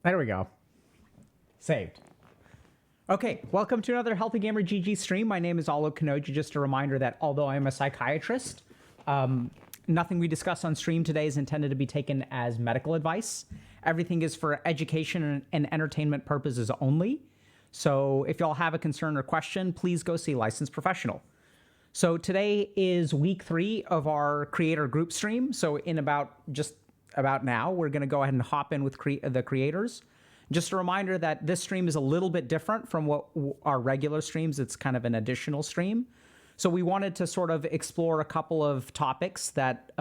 There we go. Saved. Okay, welcome to another Healthy Gamer GG stream. My name is Alo Kanoji. Just a reminder that although I'm a psychiatrist, nothing we discuss on stream today is intended to be taken as medical advice. Everything is for education and entertainment purposes only. So if y'all have a concern or question, please go see a licensed professional. So today is week 3 of our creator group stream. So in about now, we're going to go ahead and hop in with the creators. Just a reminder that this stream is a little bit different from what our regular streams. It's kind of an additional stream. So we wanted to sort of explore a couple of topics that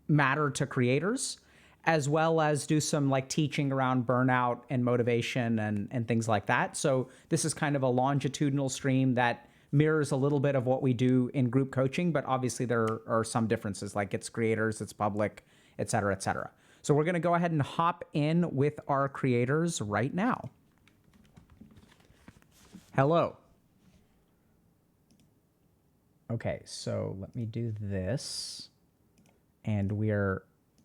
matter to creators, as well as do some like teaching around burnout and motivation and things like that. So this is kind of a longitudinal stream that mirrors a little bit of what we do in group coaching, but obviously there are some differences, like it's creators, it's public, et cetera, et cetera. So we're going to go ahead and hop in with our creators right now. Hello. Okay, so let me do this. And we're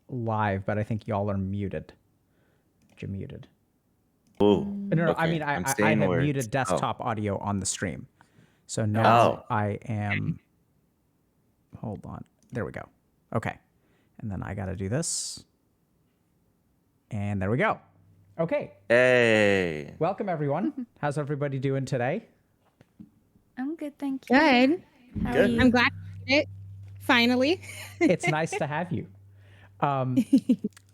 live, but I think y'all are muted. You're muted. Oh, no, okay. I mean, I have muted desktop audio on the stream. So now I am, hold on. There we go. Okay. And then I got to do this. And there we go. Okay. Hey. Welcome, everyone. How's everybody doing today? I'm good, thank you. Good. How Good. are you? I'm glad you did it. Finally. It's nice to have you.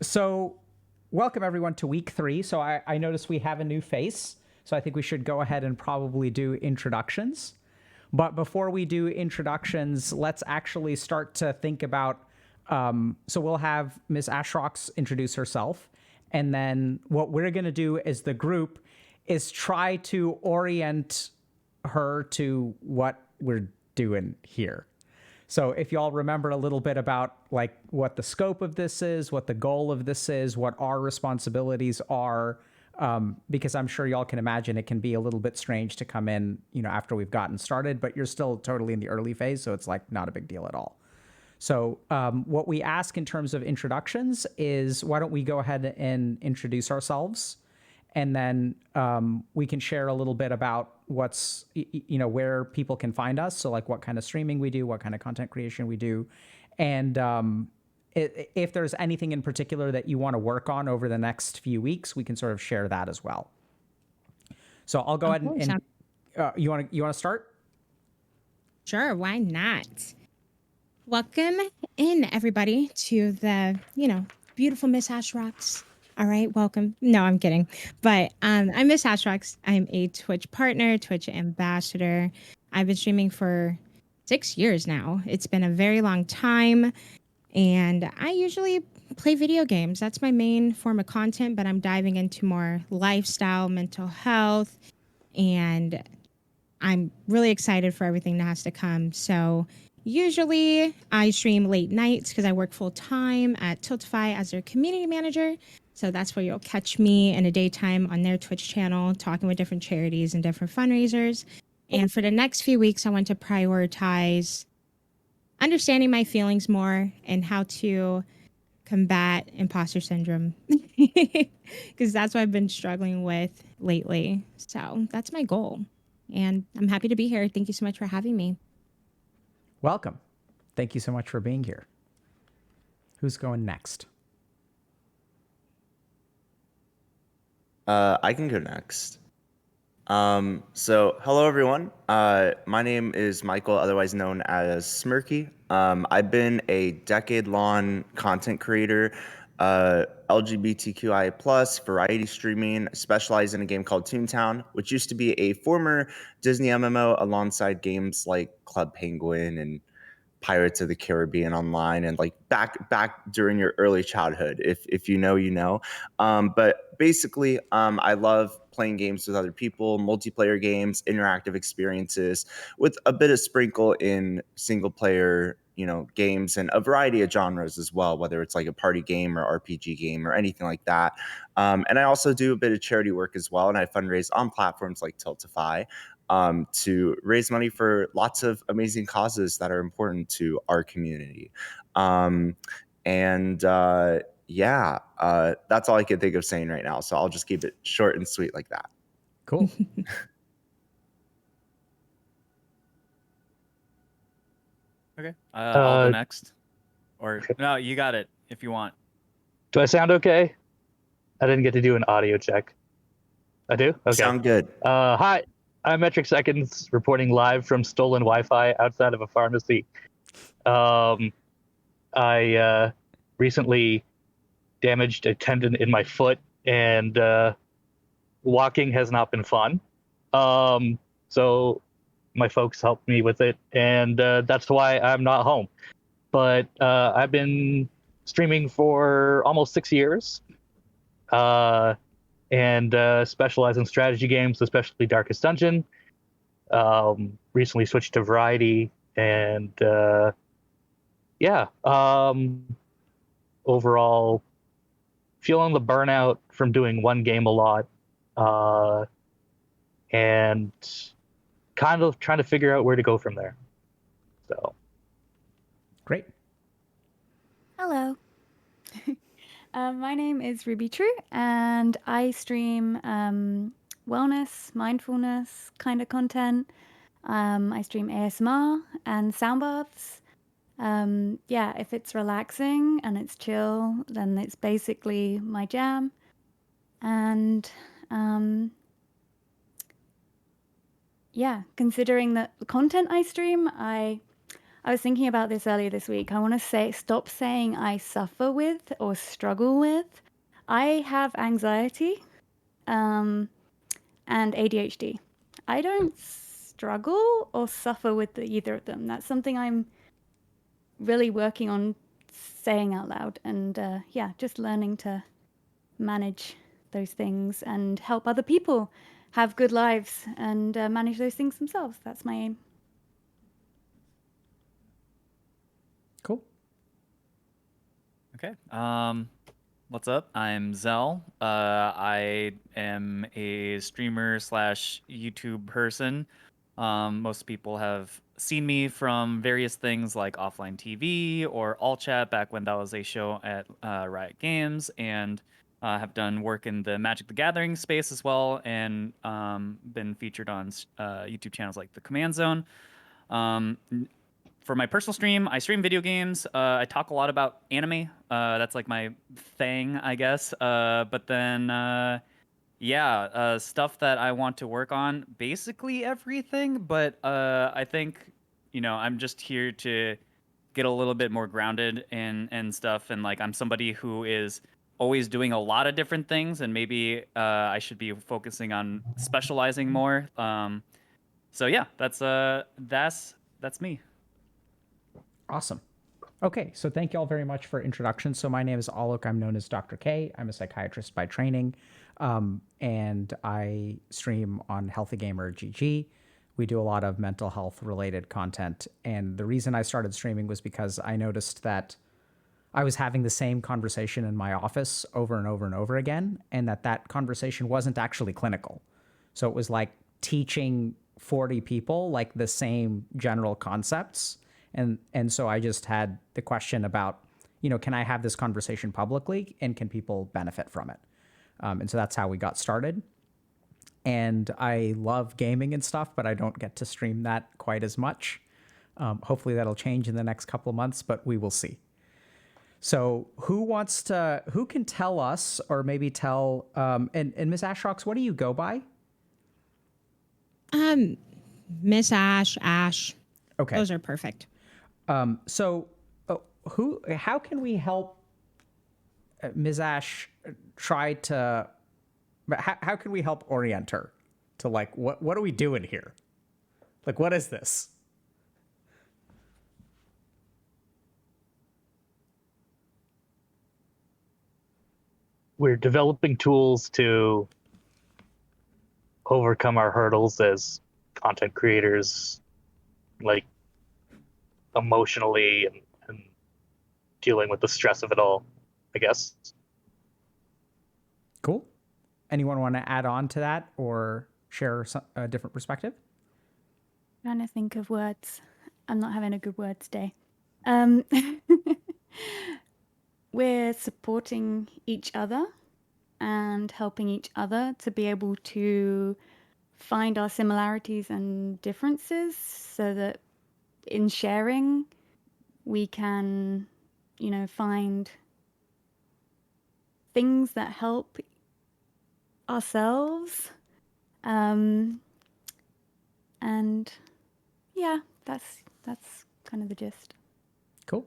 So welcome, everyone, to week 3. So I noticed we have a new face. So I think we should go ahead and probably do introductions. But before we do introductions, let's actually start to think about, so we'll have Ms. Ashrox introduce herself. And then what we're going to do as the group is try to orient her to what we're doing here. So if y'all remember a little bit about like what the scope of this is, what the goal of this is, what our responsibilities are, because I'm sure y'all can imagine it can be a little bit strange to come in, after we've gotten started, but you're still totally in the early phase. So it's like not a big deal at all. So what we ask in terms of introductions is, why don't we go ahead and introduce ourselves, and then we can share a little bit about what's, where people can find us. So like what kind of streaming we do, what kind of content creation we do. And if there's anything in particular that you want to work on over the next few weeks, we can sort of share that as well. So I'll go ahead and you want to start? Sure, why not? Welcome in, everybody, to the, beautiful Miss Ashrox. All right, welcome. No, I'm kidding. But I'm Miss Ashrox. I'm a Twitch partner, Twitch ambassador. I've been streaming for 6 years now. It's been a very long time. And I usually play video games. That's my main form of content, but I'm diving into more lifestyle, mental health, and I'm really excited for everything that has to come. So usually I stream late nights because I work full time at Tiltify as their community manager. So that's where you'll catch me in the daytime on their Twitch channel, talking with different charities and different fundraisers. And for the next few weeks, I want to prioritize understanding my feelings more and how to combat imposter syndrome, because that's what I've been struggling with lately. So that's my goal. And I'm happy to be here. Thank you so much for having me. Welcome. Thank you so much for being here. Who's going next? I can go next. So hello, everyone. My name is Michael, otherwise known as Smirky. I've been a decade-long content creator, LGBTQI+ variety streaming, specialized in a game called Toontown, which used to be a former Disney MMO alongside games like Club Penguin and Pirates of the Caribbean Online, and like back during your early childhood, if you know, you know. But basically, I love playing games with other people, multiplayer games, interactive experiences, with a bit of sprinkle in single player, games and a variety of genres as well, whether it's like a party game or RPG game or anything like that. And I also do a bit of charity work as well, and I fundraise on platforms like Tiltify, to raise money for lots of amazing causes that are important to our community. yeah, that's all I can think of saying right now. So I'll just keep it short and sweet like that. Cool. Okay. I'll go next. Or okay. no, you got it if you want. Do I sound okay? I didn't get to do an audio check. I do? Okay. Sound good. Hi, I'm Metric Seconds, reporting live from stolen Wi-Fi outside of a pharmacy. I recently damaged a tendon in my foot, and walking has not been fun. So my folks helped me with it, and that's why I'm not home. But I've been streaming for almost 6 years, and specialize in strategy games, especially Darkest Dungeon. Recently switched to Variety, and overall feeling the burnout from doing one game a lot, and kind of trying to figure out where to go from there. So Great. Hello. My name is Ruby True, and I stream wellness, mindfulness kind of content. I stream ASMR and sound baths. Yeah, if it's relaxing and it's chill, then it's basically my jam. And yeah, considering the content I stream, I was thinking about this earlier this week. I want to stop saying I suffer with or struggle with. I have anxiety and ADHD. I don't struggle or suffer with either of them. That's something I'm really working on saying out loud, and yeah, just learning to manage those things and help other people have good lives and manage those things themselves. That's my aim. Cool. Okay. What's up? I'm Zell. I am a streamer slash YouTube person. Most people have seen me from various things like offline TV or All Chat back when that was a show at Riot Games, and have done work in the Magic the Gathering space as well, and been featured on YouTube channels like the Command Zone. For my personal stream, I stream video games. I talk a lot about anime. That's like my thing, I guess. But then, stuff that I want to work on, basically everything. But I think, I'm just here to get a little bit more grounded and stuff. And like, I'm somebody who is always doing a lot of different things, and maybe I should be focusing on specializing more. So yeah, that's me. Awesome. Okay, so thank you all very much for introductions. So my name is Alok. I'm known as Dr. K. I'm a psychiatrist by training, and I stream on Healthy Gamer GG. We do a lot of mental health related content, and the reason I started streaming was because I noticed that I was having the same conversation in my office over and over and over again, and that conversation wasn't actually clinical. So it was like teaching 40 people like the same general concepts. And so I just had the question about, can I have this conversation publicly, and can people benefit from it? And so that's how we got started. And I love gaming and stuff, but I don't get to stream that quite as much. Hopefully that'll change in the next couple of months, but we will see. So who can tell us, or maybe tell, and Miss Ashrox, what do you go by? Miss Ash. Okay. Those are perfect. So how can we help Ms. Ash how can we help orient her to like, what are we doing here? Like, what is this? we're developing tools to overcome our hurdles as content creators, like emotionally and dealing with the stress of it all, I guess. Cool. Anyone want to add on to that or share a different perspective? Trying to think of words. I'm not having a good words day. we're supporting each other and helping each other to be able to find our similarities and differences so that in sharing we can, find things that help ourselves. And yeah, that's kind of the gist. Cool.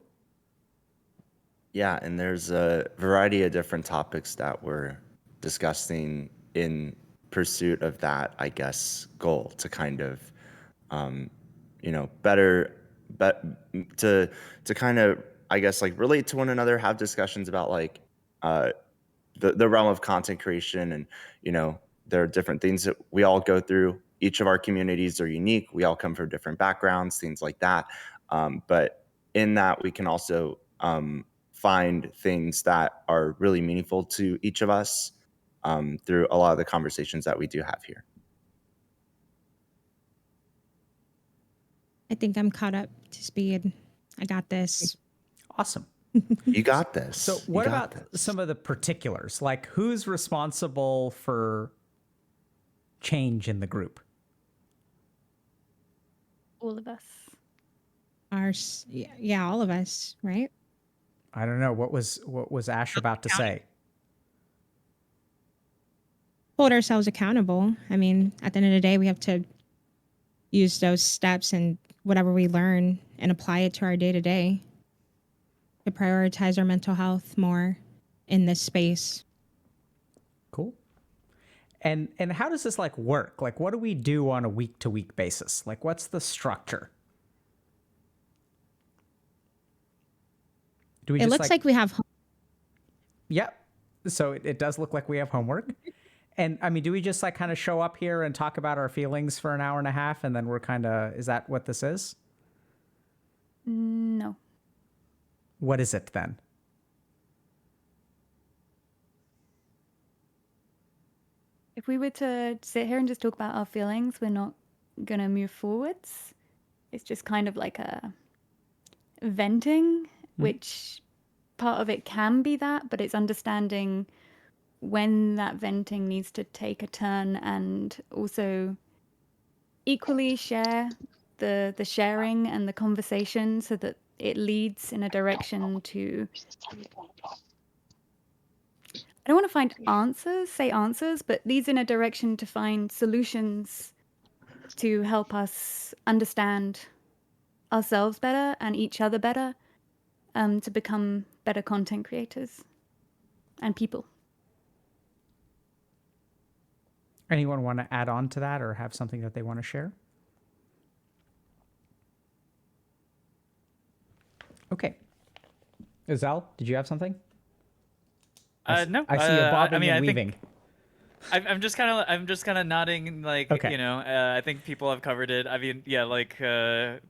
Yeah, and there's a variety of different topics that we're discussing in pursuit of that, I guess, goal to kind of, better, to kind of, I guess, like relate to one another, have discussions about like the realm of content creation, and there are different things that we all go through. Each of our communities are unique. We all come from different backgrounds, things like that. But in that, we can also find things that are really meaningful to each of us through a lot of the conversations that we do have here. I think I'm caught up to speed. I got this. Awesome. You got this. So You what got about this. some of the particulars? Like who's responsible for change in the group? All of us. Yeah, all of us, right? I don't know. What was Ash about to say? Hold ourselves accountable. I mean, at the end of the day, we have to use those steps and whatever we learn and apply it to our day to day to prioritize our mental health more in this space. Cool. And how does this like work? Like what do we do on a week to week basis? Like what's the structure? Do we It just looks like we have. Yep. So it does look like we have homework. And I mean, do we just like kind of show up here and talk about our feelings for an hour and a half and then we're kind of, is that what this is? No. What is it then? If we were to sit here and just talk about our feelings, we're not going to move forwards. It's just kind of like a venting, which part of it can be that, but it's understanding when that venting needs to take a turn and also equally share the sharing and the conversation so that it leads in a direction to, I don't want to say answers, but leads in a direction to find solutions to help us understand ourselves better and each other better, to become better content creators and people. Anyone want to add on to that or have something that they want to share? Okay. Azal, did you have something? No. I see you bobbing and weaving. I'm just kind of nodding, like, Okay. I think people have covered it. I mean, yeah, like,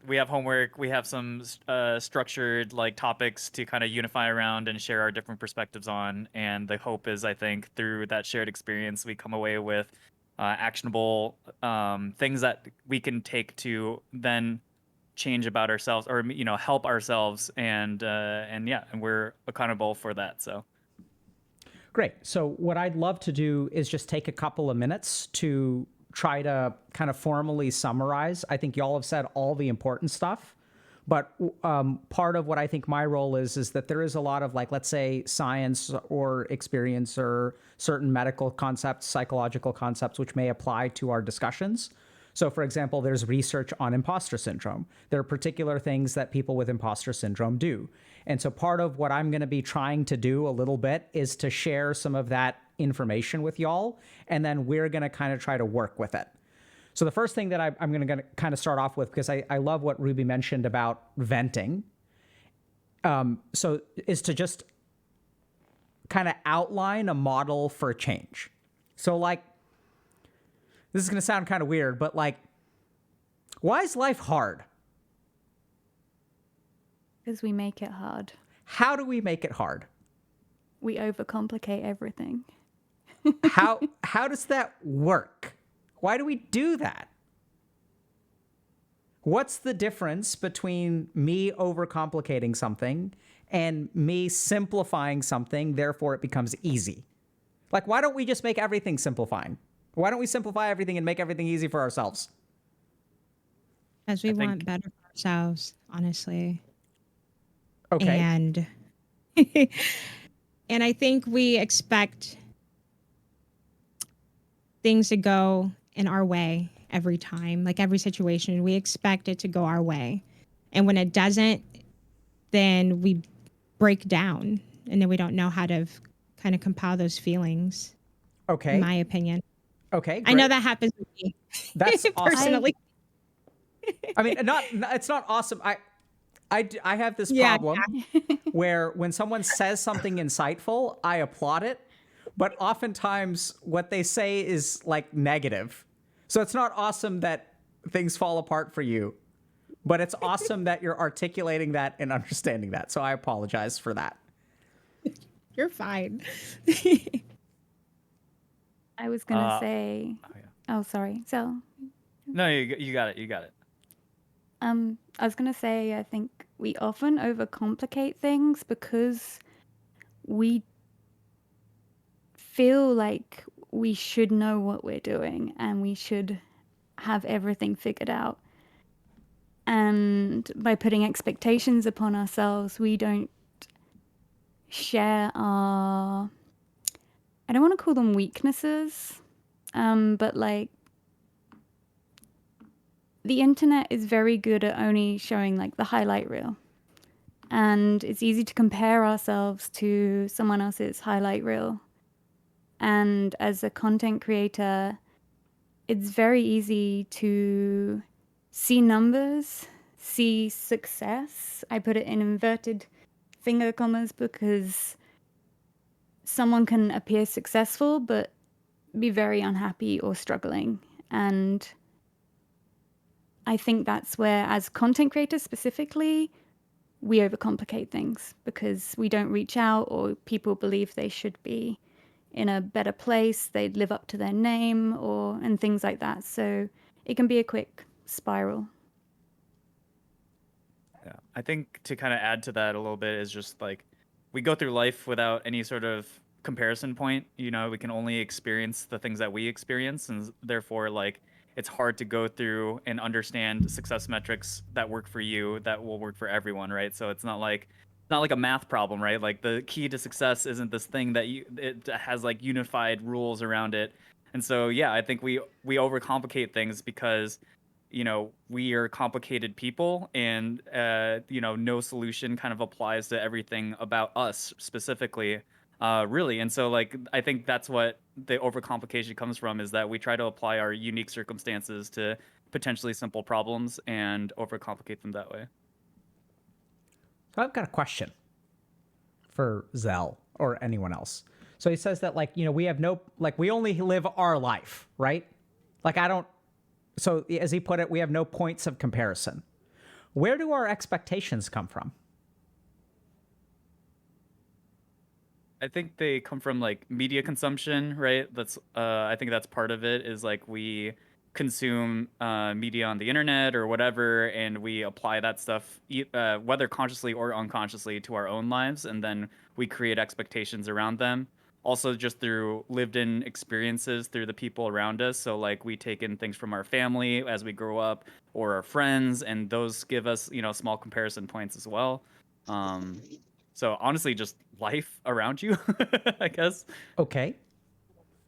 we have homework, we have some structured, like, topics to kind of unify around and share our different perspectives on, and the hope is, I think, through that shared experience, we come away with actionable things that we can take to then change about ourselves, or, help ourselves, and we're accountable for that, so. Great. So what I'd love to do is just take a couple of minutes to try to kind of formally summarize. I think y'all have said all the important stuff, but part of what I think my role is that there is a lot of, like, let's say science or experience or certain medical concepts, psychological concepts, which may apply to our discussions. So for example, there's research on imposter syndrome. There are particular things that people with imposter syndrome do. And so part of what I'm going to be trying to do a little bit is to share some of that information with y'all, and then we're going to kind of try to work with it. So the first thing that I'm going to kind of start off with, because I love what Ruby mentioned about venting, so is to just kind of outline a model for change. So like, this is going to sound kind of weird, but like, why is life hard? Because we make it hard. How do we make it hard? We overcomplicate everything. How does that work? Why do we do that? What's the difference between me overcomplicating something and me simplifying something, therefore it becomes easy. Like, why don't we just make everything simplifying? Why don't we simplify everything and make everything easy for ourselves? Because we I want think- better for ourselves, honestly. Okay. And and I think we expect things to go in our way every time. Like every situation, we expect it to go our way. And when it doesn't, then we break down and then we don't know how to kind of compile those feelings, Okay. in my opinion. Okay. I know great. that happens with me That's awesome. personally. I mean, it's not awesome. I have this Yeah, problem where when someone says something insightful, I applaud it, but oftentimes what they say is like negative. So it's not awesome that things fall apart for you, but it's awesome that you're articulating that and understanding that. So I apologize for that. You're fine. I was gonna Uh, say. oh, yeah. Oh, sorry. So, No, you got it. You got it. I was gonna say, I think we often overcomplicate things because we feel like we should know what we're doing and we should have everything figured out. And by putting expectations upon ourselves, we don't share our, I don't want to call them weaknesses, but like the internet is very good at only showing like the highlight reel. And it's easy to compare ourselves to someone else's highlight reel. And as a content creator, it's very easy to see numbers, see success. I put it in inverted finger commas because someone can appear successful but be very unhappy or struggling. And I think that's where, as content creators specifically, we overcomplicate things because we don't reach out, or people believe they should be in a better place, they'd live up to their name, and things like that. So it can be a quick spiral. Yeah. I think to kind of add to that a little bit is just like we go through life without any sort of comparison point. You know, we can only experience the things that we experience, and therefore, like, it's hard to go through and understand success metrics that work for you that will work for everyone, right? So it's not like a math problem, right? Like the key to success isn't this thing that it has like unified rules around it. And so yeah, I think we overcomplicate things because we are complicated people, and no solution kind of applies to everything about us specifically, really. And so like I think that's what the overcomplication comes from, is that we try to apply our unique circumstances to potentially simple problems and overcomplicate them that way. So I've got a question for Zell or anyone else. So he says that we have we only live our life, right? So as he put it, we have no points of comparison. Where do our expectations come from? I think they come from like media consumption, right? That's I think that's part of it, is like we consume media on the internet or whatever, and we apply that stuff whether consciously or unconsciously to our own lives, and then we create expectations around them. Also just through lived in experiences through the people around us. So like we take in things from our family as we grow up, or our friends, and those give us, small comparison points as well. So honestly, just life around you, I guess. Okay.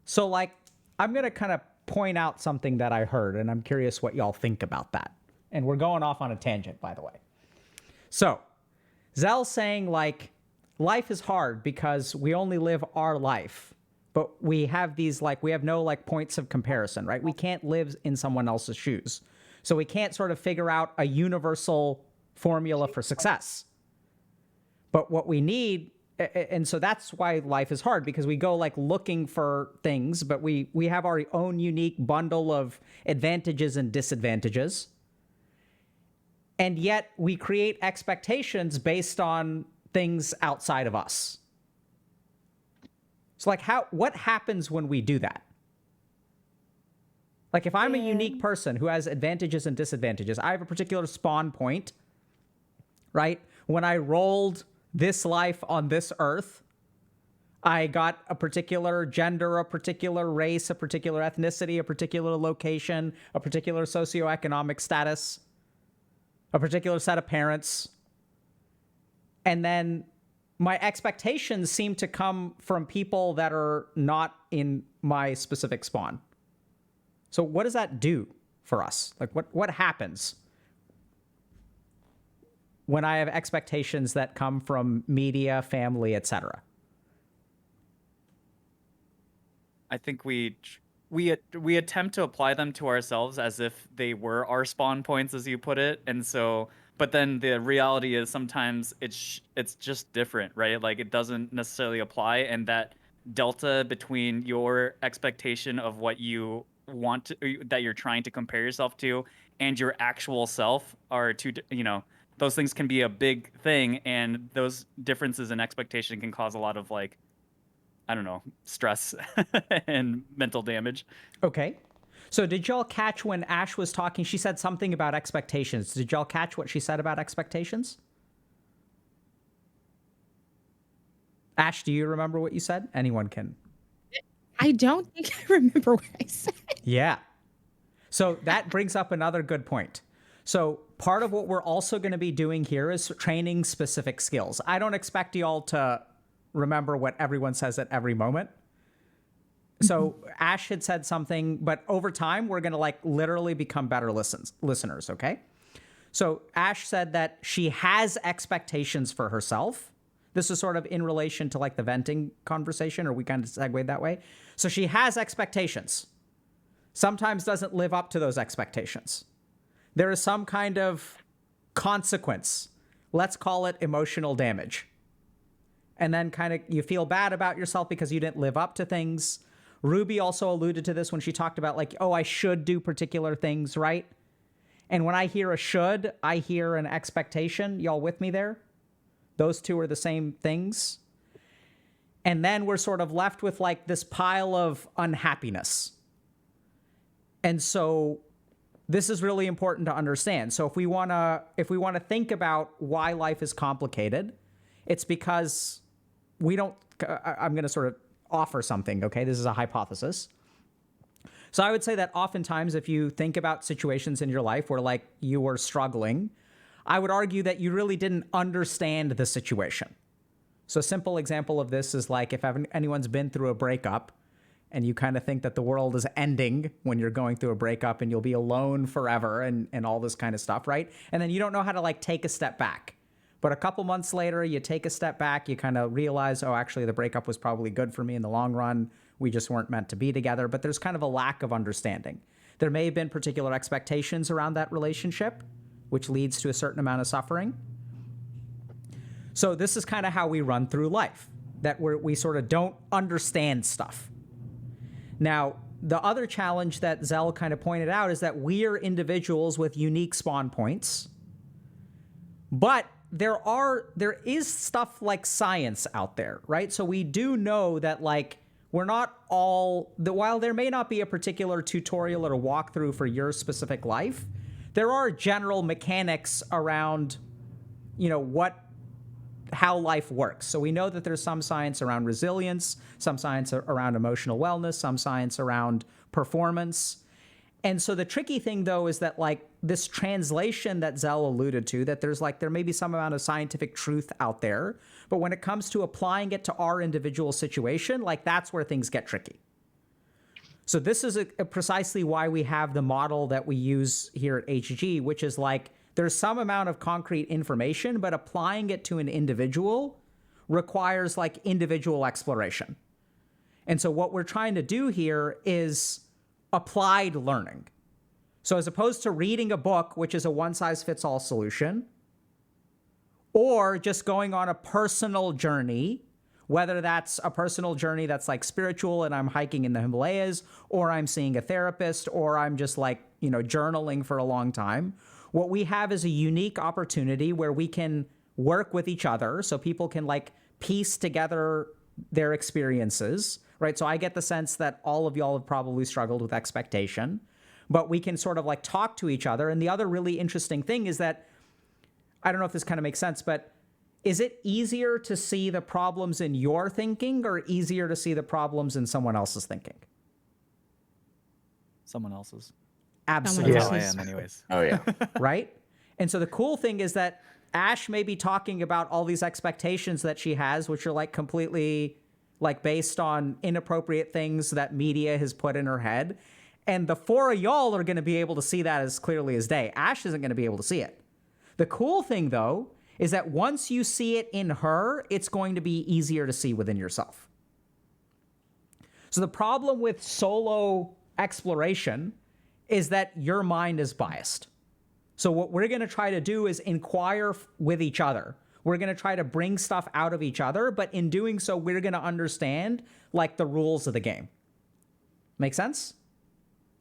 So I'm going to kind of point out something that I heard, and I'm curious what y'all think about that. And we're going off on a tangent, by the way. So Zell's saying life is hard because we only live our life, but we have these we have no points of comparison, right? We can't live in someone else's shoes. So we can't sort of figure out a universal formula for success. But what we need, and so that's why life is hard, because we go looking for things, but we have our own unique bundle of advantages and disadvantages. And yet we create expectations based on things outside of us. So what happens when we do that? If I'm a unique person who has advantages and disadvantages, I have a particular spawn point, right? When I rolled this life on this earth, I got a particular gender, a particular race, a particular ethnicity, a particular location, a particular socioeconomic status, a particular set of parents. And then my expectations seem to come from people that are not in my specific spawn. So what does that do for us? Like what happens when I have expectations that come from media, family, etc.? I think we attempt to apply them to ourselves as if they were our spawn points, as you put it, and so. But then the reality is sometimes it's just different, right? Like it doesn't necessarily apply, and that delta between your expectation of what you want to, that you're trying to compare yourself to, and your actual self are two. Those things can be a big thing, and those differences in expectation can cause a lot of like, I don't know, stress and mental damage. Okay. So did y'all catch when Ash was talking, she said something about expectations. Did y'all catch what she said about expectations? Ash, do you remember what you said? Anyone can. I don't think I remember what I said. Yeah. So that brings up another good point. So part of what we're also going to be doing here is training specific skills. I don't expect y'all to remember what everyone says at every moment. So Ash had said something, but over time, we're going to like literally become better listeners, okay? So Ash said that she has expectations for herself. This is sort of in relation to like the venting conversation, or we kind of segued that way. So she has expectations. Sometimes doesn't live up to those expectations. There is some kind of consequence. Let's call it emotional damage. And then kind of you feel bad about yourself because you didn't live up to things. Ruby also alluded to this when she talked about like, oh, I should do particular things, right? And when I hear a should, I hear an expectation. Y'all with me there? Those two are the same things. And then we're sort of left with like this pile of unhappiness. And so this is really important to understand. So if we want to think about why life is complicated, it's because we don't, I'm going to sort of offer something, okay? This is a hypothesis. So I would say that oftentimes if you think about situations in your life where like you were struggling, I would argue that you really didn't understand the situation. So a simple example of this is like if anyone's been through a breakup and you kind of think that the world is ending when you're going through a breakup and you'll be alone forever and all this kind of stuff, right? And then you don't know how to like take a step back. But a couple months later, you take a step back, you kind of realize, oh, actually the breakup was probably good for me in the long run. We just weren't meant to be together. But there's kind of a lack of understanding. There may have been particular expectations around that relationship, which leads to a certain amount of suffering. So this is kind of how we run through life, that we sort of don't understand stuff. Now, the other challenge that Zell kind of pointed out is that we are individuals with unique spawn points, but there is stuff like science out there, right? So we do know that like we're not all, while there may not be a particular tutorial or walkthrough for your specific life, there are general mechanics around, how life works. So we know that there's some science around resilience, some science around emotional wellness, some science around performance. And so the tricky thing, though, is that like this translation that Zell alluded to, that there may be some amount of scientific truth out there, but when it comes to applying it to our individual situation, like that's where things get tricky. So this is precisely why we have the model that we use here at HG, which is like there's some amount of concrete information, but applying it to an individual requires like individual exploration. And so what we're trying to do here is applied learning. So as opposed to reading a book, which is a one-size-fits-all solution, or just going on a personal journey, whether that's a personal journey that's like spiritual and I'm hiking in the Himalayas, or I'm seeing a therapist, or I'm just like, journaling for a long time, what we have is a unique opportunity where we can work with each other so people can like piece together their experiences, right? So I get the sense that all of y'all have probably struggled with expectation, but we can sort of like talk to each other. And the other really interesting thing is that, I don't know if this kind of makes sense, but is it easier to see the problems in your thinking or easier to see the problems in someone else's thinking? Someone else's. Absolutely. That's how I else's. am, anyways. Oh yeah. Right? And so the cool thing is that Ash may be talking about all these expectations that she has, which are like completely like based on inappropriate things that media has put in her head. And the four of y'all are going to be able to see that as clearly as day. Ash isn't going to be able to see it. The cool thing, though, is that once you see it in her, it's going to be easier to see within yourself. So the problem with solo exploration is that your mind is biased. So what we're going to try to do is inquire with each other. We're going to try to bring stuff out of each other, but in doing so, we're going to understand like the rules of the game. Make sense?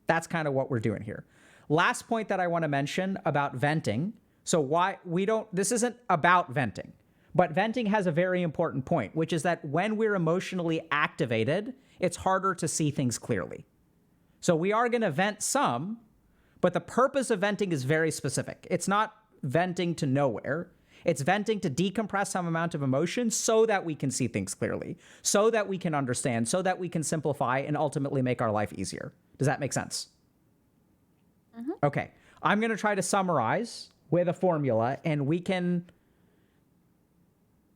That's kind of what we're doing here. Last point that I want to mention about venting. So why we don't, this isn't about venting, but venting has a very important point, which is that when we're emotionally activated, it's harder to see things clearly. So we are going to vent some, but the purpose of venting is very specific. It's not venting to nowhere. It's venting to decompress some amount of emotion so that we can see things clearly, so that we can understand, so that we can simplify and ultimately make our life easier. Does that make sense? Mm-hmm. Okay. I'm going to try to summarize with a formula, and we can,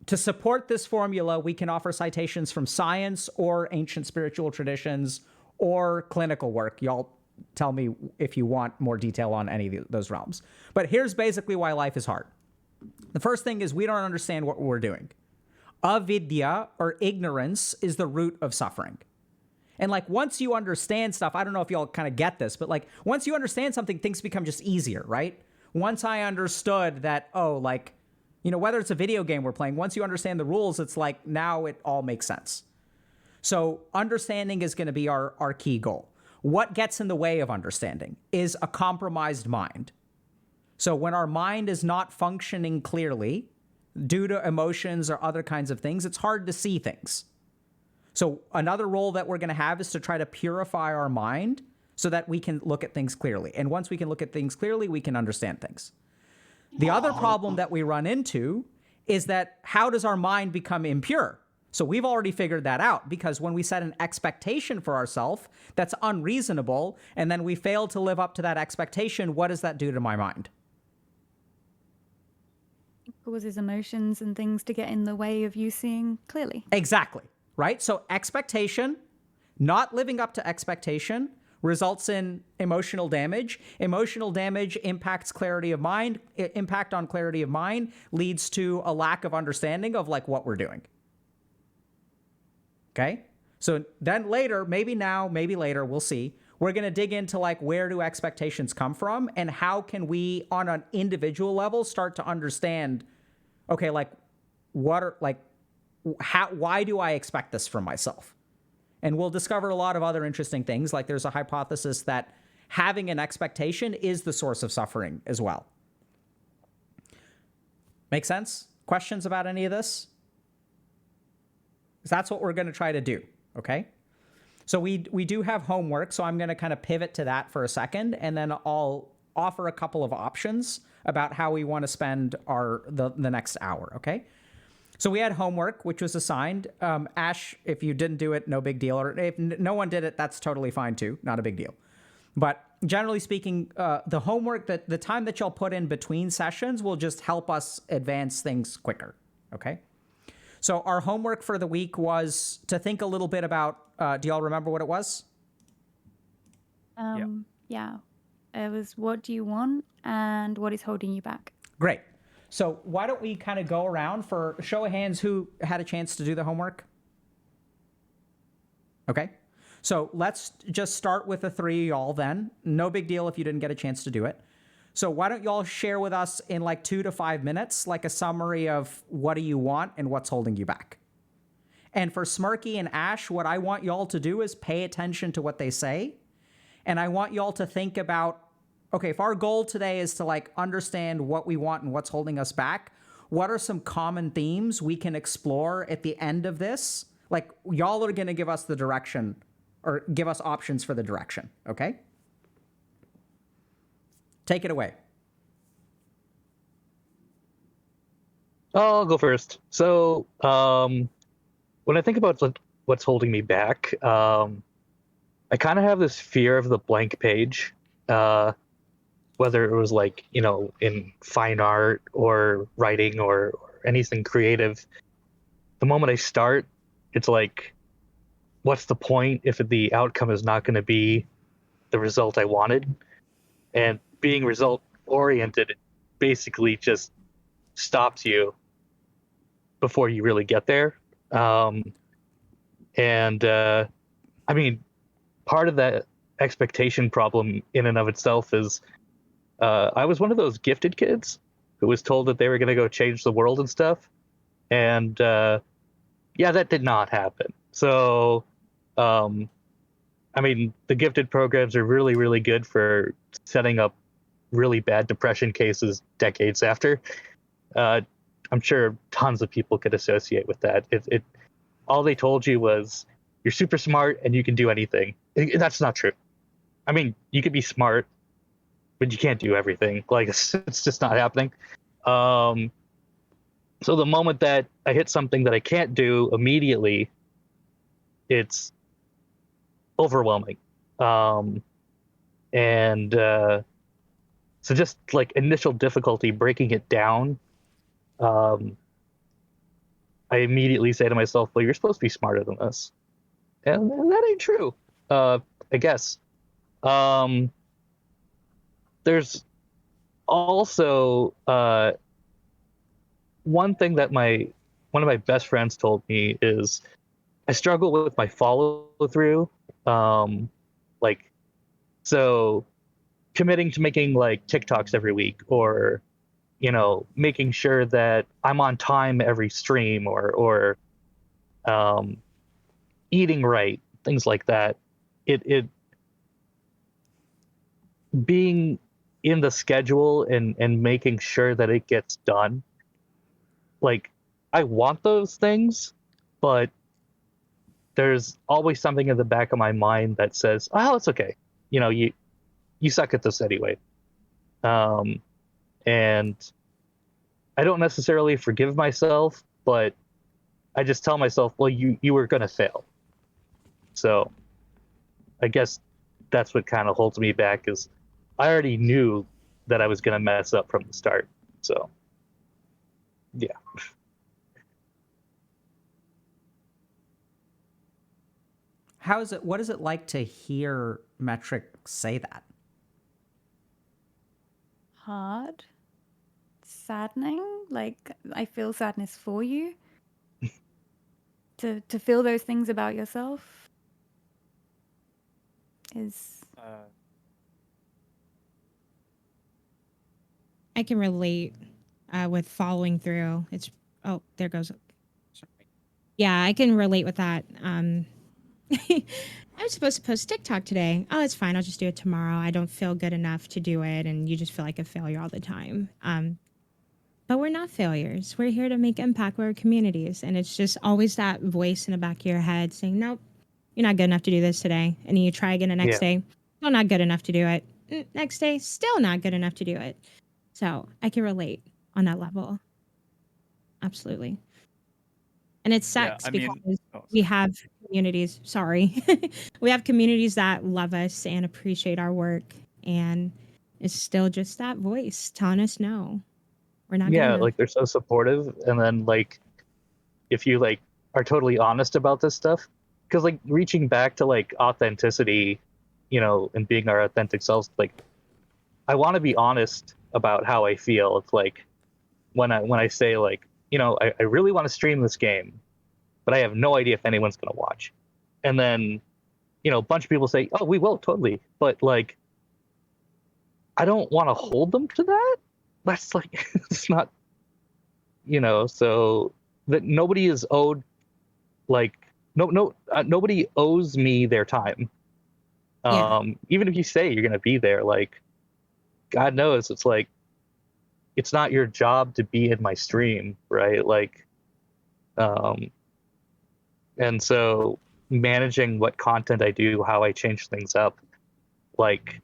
to support this formula, we can offer citations from science or ancient spiritual traditions or clinical work. Y'all tell me if you want more detail on any of those realms. But here's basically why life is hard. The first thing is we don't understand what we're doing. Avidya, or ignorance, is the root of suffering. And like once you understand stuff, I don't know if y'all kind of get this, but like once you understand something, things become just easier, right? Once I understood that, oh, like, you know, whether it's a video game we're playing, once you understand the rules, it's like now it all makes sense. So understanding is going to be our key goal. What gets in the way of understanding is a compromised mind. So when our mind is not functioning clearly due to emotions or other kinds of things, it's hard to see things. So another role that we're going to have is to try to purify our mind so that we can look at things clearly. And once we can look at things clearly, we can understand things. The other problem that we run into is that how does our mind become impure? So we've already figured that out, because when we set an expectation for ourselves that's unreasonable, and then we fail to live up to that expectation, what does that do to my mind? It causes emotions and things to get in the way of you seeing clearly. Exactly, right? So expectation, not living up to expectation, results in emotional damage. Emotional damage impacts clarity of mind. Impact on clarity of mind leads to a lack of understanding of like what we're doing. Okay? So then later, maybe now, maybe later, we'll see. We're going to dig into like where do expectations come from and how can we on an individual level start to understand, okay, like what are like how why do I expect this from myself? And we'll discover a lot of other interesting things. Like there's a hypothesis that having an expectation is the source of suffering as well. Make sense? Questions about any of this? Because that's what we're going to try to do, okay? So we do have homework, so I'm going to kind of pivot to that for a second, and then I'll offer a couple of options about how we want to spend the next hour, okay? So we had homework, which was assigned. Ash, if you didn't do it, no big deal. Or if no one did it, that's totally fine too. Not a big deal. But generally speaking, the homework, the time that y'all put in between sessions will just help us advance things quicker, okay? So our homework for the week was to think a little bit about, do y'all remember what it was? Yeah. It was what do you want and what is holding you back? Great. So why don't we kind of go around for a show of hands who had a chance to do the homework? Okay. So let's just start with the three of y'all then. No big deal if you didn't get a chance to do it. So why don't y'all share with us in like 2 to 5 minutes, like a summary of what do you want and what's holding you back? And for Smirky and Ash, what I want y'all to do is pay attention to what they say. And I want y'all to think about, okay, if our goal today is to like understand what we want and what's holding us back, what are some common themes we can explore at the end of this? Like y'all are going to give us the direction or give us options for the direction, okay? Take it away. I'll go first. So, when I think about what's holding me back, I kind of have this fear of the blank page. Whether it was like, in fine art or writing or anything creative, the moment I start, it's like, what's the point if the outcome is not going to be the result I wanted? And being result oriented basically just stops you before you really get there. And I mean, part of that expectation problem in and of itself is I was one of those gifted kids who was told that they were going to go change the world and stuff. And yeah, that did not happen. So, I mean, the gifted programs are really, really good for setting up really bad depression cases decades after. I'm sure tons of people could associate with that. It all they told you was you're super smart and you can do anything. That's not true. I mean, you could be smart, but you can't do everything. Like it's just not happening. So the moment that I hit something that I can't do immediately, it's overwhelming. And so just like initial difficulty breaking it down, I immediately say to myself, well, you're supposed to be smarter than this. And that ain't true, I guess. There's also one thing that one of my best friends told me is I struggle with my follow through. Like, so committing to making like TikToks every week, or making sure that I'm on time every stream, or eating right, things like that. It being in the schedule and making sure that it gets done. Like, I want those things, but there's always something in the back of my mind that says, "Oh, it's okay. You suck at this anyway." And I don't necessarily forgive myself, but I just tell myself, "Well, you were gonna fail." So, I guess that's what kind of holds me back, is I already knew that I was gonna mess up from the start. So, yeah. What is it like to hear Metric say that? Hard, saddening. Like, I feel sadness for you. To feel those things about yourself is I can relate with following through. Oh, there goes. Sorry. Yeah, I can relate with that. I was supposed to post TikTok today. Oh, it's fine. I'll just do it tomorrow. I don't feel good enough to do it, and you just feel like a failure all the time. But we're not failures. We're here to make impact with our communities, and it's just always that voice in the back of your head saying, "Nope, you're not good enough to do this today." And then you try again the next day. Still not good enough to do it. Next day, still not good enough to do it. So I can relate on that level. Absolutely. And it sucks because we have communities. Sorry. We have communities that love us and appreciate our work. And it's still just that voice telling us no. We're not Yeah, gonna. like they're so supportive. And then like if you like are totally honest about this stuff, because like reaching back to like authenticity, and being our authentic selves, like I want to be honest about how I feel. It's like when I say like, I really want to stream this game, but I have no idea if anyone's gonna watch. And then, a bunch of people say, "Oh, we will totally," but like, I don't want to hold them to that. That's like, it's not, so that nobody is owed, like, nobody owes me their time. Even if you say you're gonna be there, like, God knows, it's like, it's not your job to be in my stream, right? Like, and so managing what content I do, how I change things up, like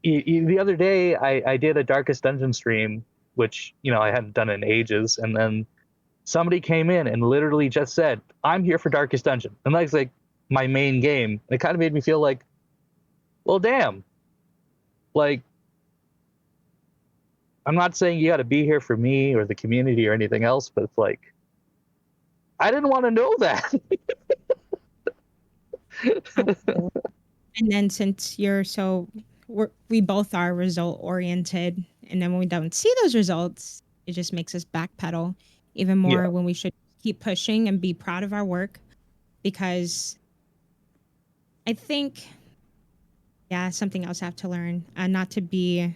the other day I did a Darkest Dungeon stream, which, you know, I hadn't done in ages. And then somebody came in and literally just said, I'm here for Darkest Dungeon. And that's like my main game. And it kind of made me feel like, well, damn. Like, I'm not saying you got to be here for me or the community or anything else, but it's like, I didn't want to know that. And then since we both are result oriented, and then when we don't see those results, it just makes us backpedal even more Yeah. when we should keep pushing and be proud of our work. Because I think, something else I have to learn, not to be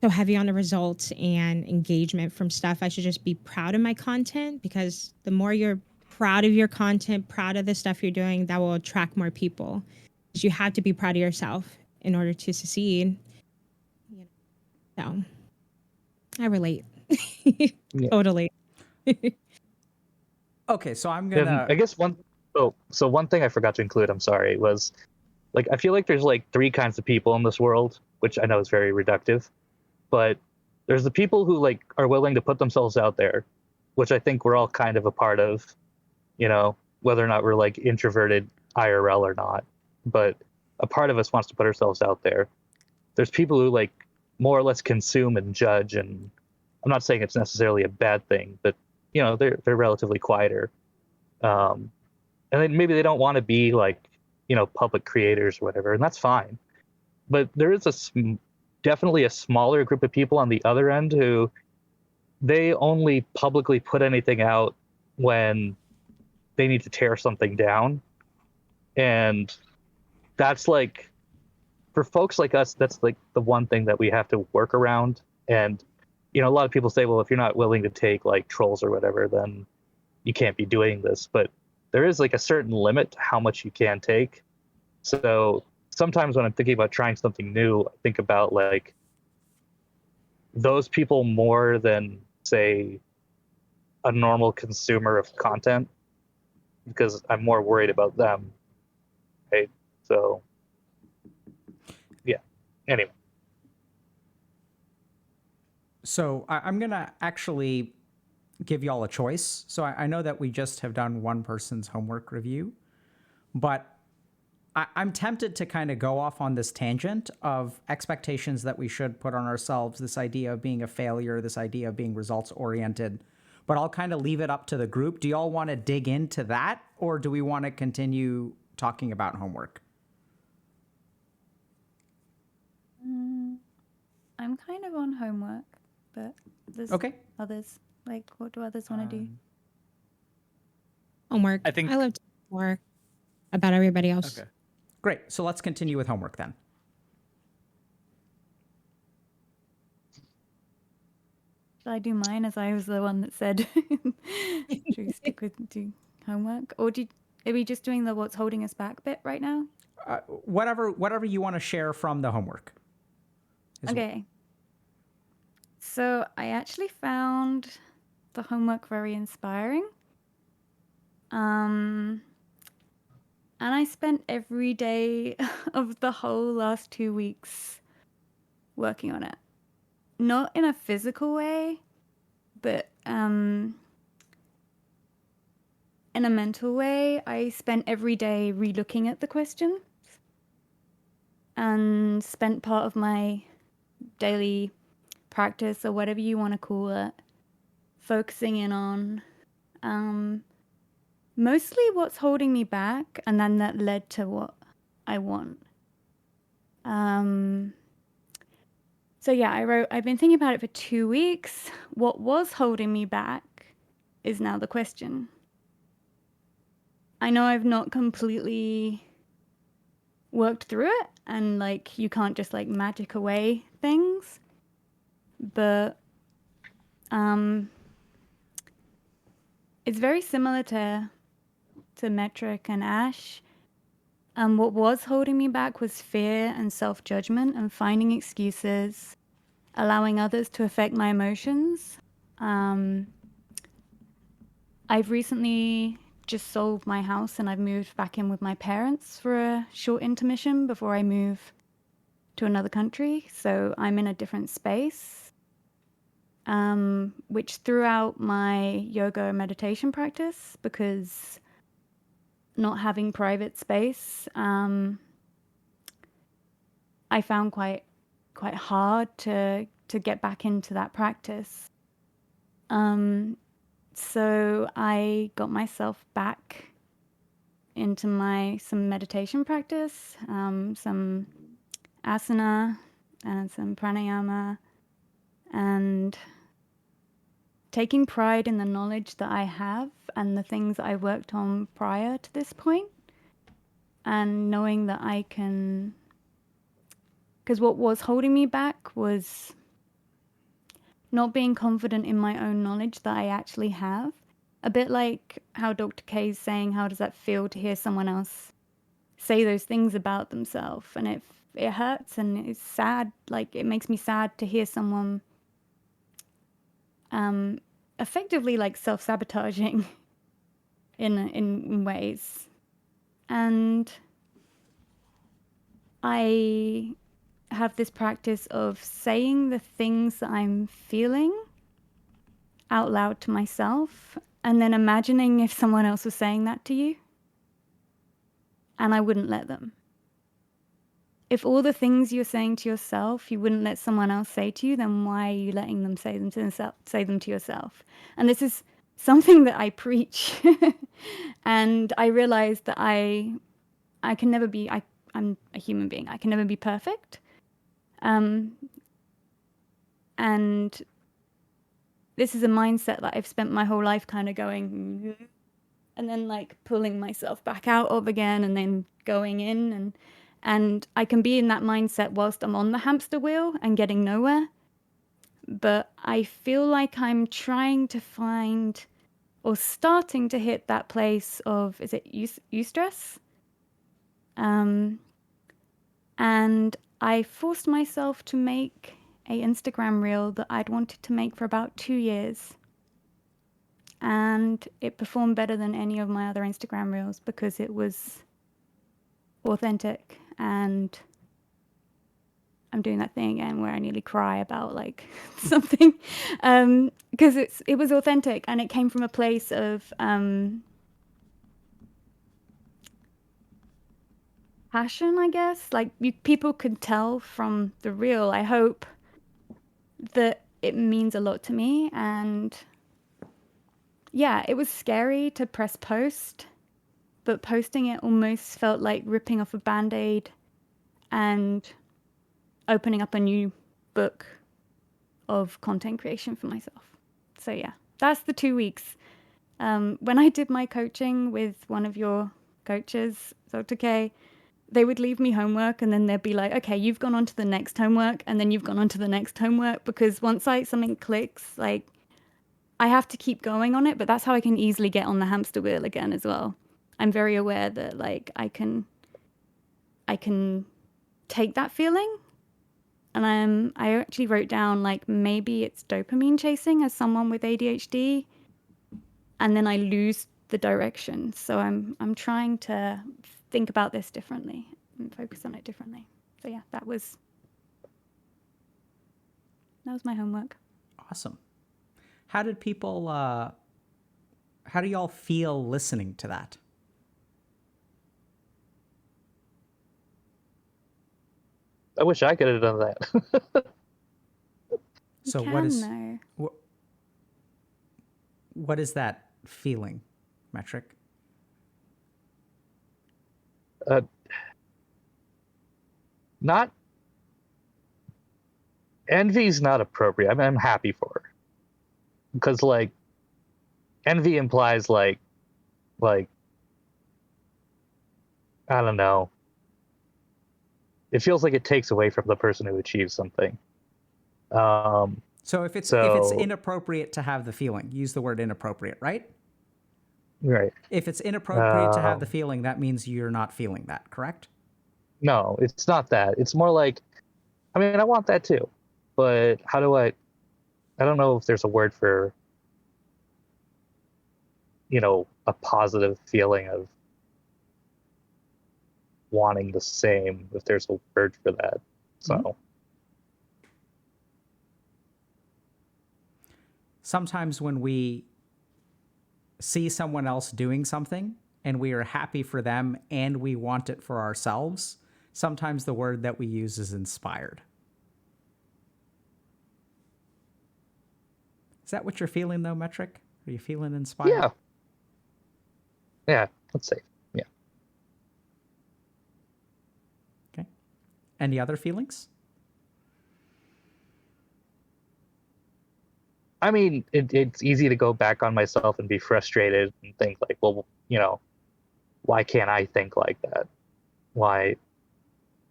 so heavy on the results and engagement from stuff. I should just be proud of my content, because the more you're proud of your content, proud of the stuff you're doing, that will attract more people. You have to be proud of yourself in order to succeed. So I relate. Totally. Okay, so I'm And gonna. I guess one thing I forgot to include, I'm sorry, was like, I feel like there's like 3 kinds of people in this world, which I know is very reductive, but there's the people who like are willing to put themselves out there, which I think we're all kind of a part of, you know, whether or not we're like introverted IRL or not, but a part of us wants to put ourselves out there. There's people who like more or less consume and judge, and I'm not saying it's necessarily a bad thing, but you know, they're relatively quieter. And then maybe they don't want to be like, you know, public creators or whatever, and that's fine. But there is definitely a smaller group of people on the other end who they only publicly put anything out when they need to tear something down. And that's like, for folks like us, that's like the one thing that we have to work around. And, you know, a lot of people say, well, if you're not willing to take like trolls or whatever, then you can't be doing this. But there is like a certain limit to how much you can take. So sometimes when I'm thinking about trying something new, I think about like those people more than, say, a normal consumer of content, because I'm more worried about them. Right? So, yeah. Anyway. So I'm gonna actually give y'all a choice. So I know that we just have done one person's homework review, but I'm tempted to kind of go off on this tangent of expectations that we should put on ourselves, this idea of being a failure, this idea of being results oriented. But I'll kind of leave it up to the group. Do y'all want to dig into that, or do we want to continue talking about homework? I'm kind of on homework, but there's others. Like, what do others want to do? Homework. I think I love to work about everybody else. Okay. Great. So let's continue with homework then. Should I do mine, as I was the one that said should we stick with do homework? Or are we just doing the what's holding us back bit right now? Whatever you want to share from the homework. Okay. So I actually found the homework very inspiring. And I spent every day of the whole last 2 weeks working on it. Not in a physical way, but in a mental way. I spent every day re-looking at the questions and spent part of my daily practice, or whatever you want to call it, focusing in on mostly what's holding me back, and then that led to what I want. So yeah, I've been thinking about it for 2 weeks. What was holding me back is now the question. I know I've not completely worked through it, and like, you can't just like magic away things, but it's very similar to Metric and Ash. What was holding me back was fear and self-judgment and finding excuses, allowing others to affect my emotions. I've recently just sold my house, and I've moved back in with my parents for a short intermission before I move to another country. So I'm in a different space. which threw out my yoga meditation practice because not having private space, I found quite hard to get back into that practice. So I got myself back into some meditation practice, some asana and some pranayama, and taking pride in the knowledge that I have and the things I worked on prior to this point, and knowing that I can, because what was holding me back was not being confident in my own knowledge that I actually have. A bit like how Dr. K is saying, how does that feel to hear someone else say those things about themselves? And it hurts and it's sad. Like, it makes me sad to hear someone effectively like self-sabotaging in ways. And I have this practice of saying the things that I'm feeling out loud to myself, and then imagining if someone else was saying that to you, and I wouldn't let them. If all the things you're saying to yourself you wouldn't let someone else say to you, then why are you letting them say them to yourself? And this is something that I preach. And I realized that I can never be, I'm a human being, I can never be perfect. And this is a mindset that I've spent my whole life kind of going, and then like pulling myself back out of again, and then going in, and I can be in that mindset whilst I'm on the hamster wheel and getting nowhere. But I feel like I'm trying to find, or starting to hit that place of, is it eustress? And I forced myself to make a Instagram reel that I'd wanted to make for about 2 years. And it performed better than any of my other Instagram reels because it was authentic. And I'm doing that thing again where I nearly cry about like something, because it was authentic and it came from a place of passion, I guess. Like people could tell from the reel, I hope, that it means a lot to me. And yeah, it was scary to press post, but posting it almost felt like ripping off a band-aid and opening up a new book of content creation for myself. So yeah, that's the 2 weeks. When I did my coaching with one of your coaches, Dr. K, they would leave me homework and then they'd be like, okay, you've gone on to the next homework, and then you've gone on to the next homework, because once something clicks, like I have to keep going on it, but that's how I can easily get on the hamster wheel again as well. I'm very aware that like I can take that feeling, and I actually wrote down like maybe it's dopamine chasing as someone with ADHD, and then I lose the direction. So I'm trying to think about this differently and focus on it differently. So yeah, that was my homework. Awesome. How did people, how do y'all feel listening to that? I wish I could have done that. So what is that feeling, Metric? Not envy's not appropriate. I mean, I'm happy for her, because like envy implies like I don't know. It feels like it takes away from the person who achieves something. So if it's inappropriate to have the feeling, use the word inappropriate, right? Right. If it's inappropriate to have the feeling, that means you're not feeling that, correct? No, it's not that. It's more like, I mean, I want that too, but how do I don't know if there's a word for, a positive feeling of wanting the same, if there's a word for that. So. sometimes when we see someone else doing something and we are happy for them and we want it for ourselves, sometimes the word that we use is inspired. Is that what you're feeling though, Metric? Are you feeling inspired? Yeah, let's say. Yeah. Okay. Any other feelings? I mean, it's easy to go back on myself and be frustrated and think like, well, why can't I think like that? Why?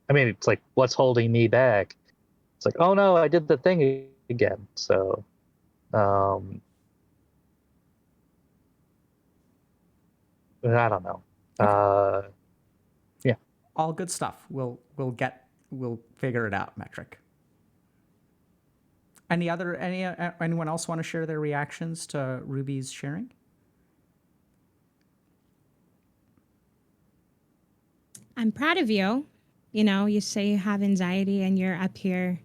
I mean, it's like, what's holding me back? It's like, oh no, I did the thing again. So, I don't know. Yeah. All good stuff. We'll figure it out, Metric. Anyone else want to share their reactions to Ruby's sharing? I'm proud of you. You say you have anxiety and you're up here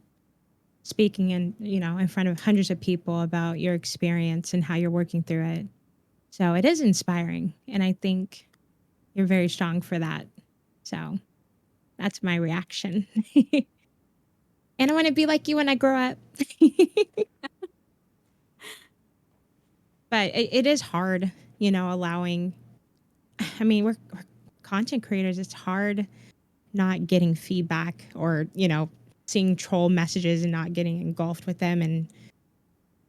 speaking in front of hundreds of people about your experience and how you're working through it. So it is inspiring. And I think you're very strong for that. So that's my reaction. And I want to be like you when I grow up. But it is hard, allowing, we're content creators. It's hard not getting feedback or, seeing troll messages and not getting engulfed with them and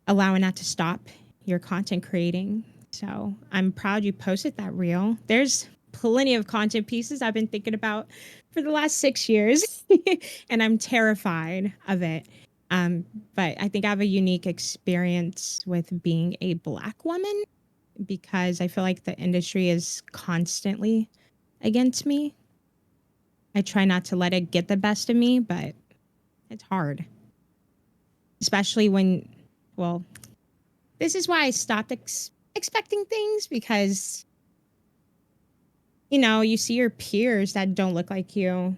allowing that to stop your content creating. So I'm proud you posted that reel. There's plenty of content pieces I've been thinking about for the last 6 years, and I'm terrified of it. But I think I have a unique experience with being a Black woman because I feel like the industry is constantly against me. I try not to let it get the best of me, but it's hard. Especially when, well, this is why I stopped expecting things because, you see your peers that don't look like you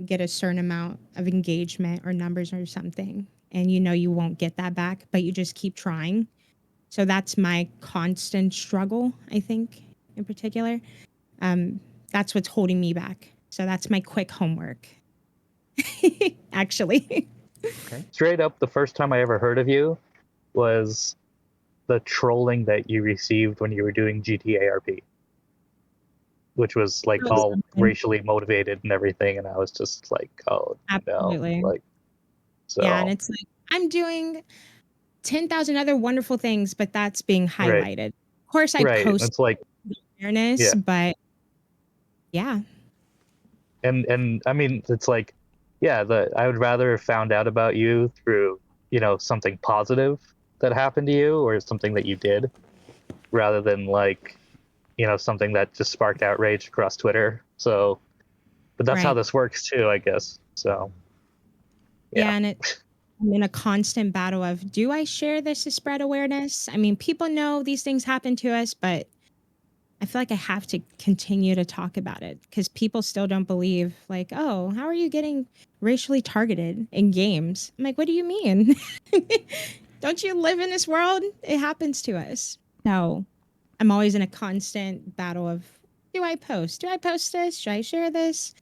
get a certain amount of engagement or numbers or something, and you won't get that back, but you just keep trying. So that's my constant struggle, I think, in particular. That's what's holding me back. So that's my quick homework, actually. Okay. Straight up, the first time I ever heard of you was the trolling that you received when you were doing GTA RP, which was like all racially motivated and everything, and I was just like, oh Absolutely. no, like, so yeah, and it's like I'm doing 10,000 other wonderful things, but that's being highlighted. Of course, I post it's like awareness, but yeah. And I mean, it's like, yeah, I would rather have found out about you through, something positive that happened to you or something that you did, rather than like, something that just sparked outrage across Twitter. So, but that's how this works too, I guess. So, yeah, and I'm in a constant battle of, do I share this to spread awareness? I mean, people know these things happen to us, but I feel like I have to continue to talk about it because people still don't believe, like, oh, how are you getting racially targeted in games? I'm like, what do you mean? Don't you live in this world? It happens to us. So I'm always in a constant battle of, do I post? Do I post this? Should I share this?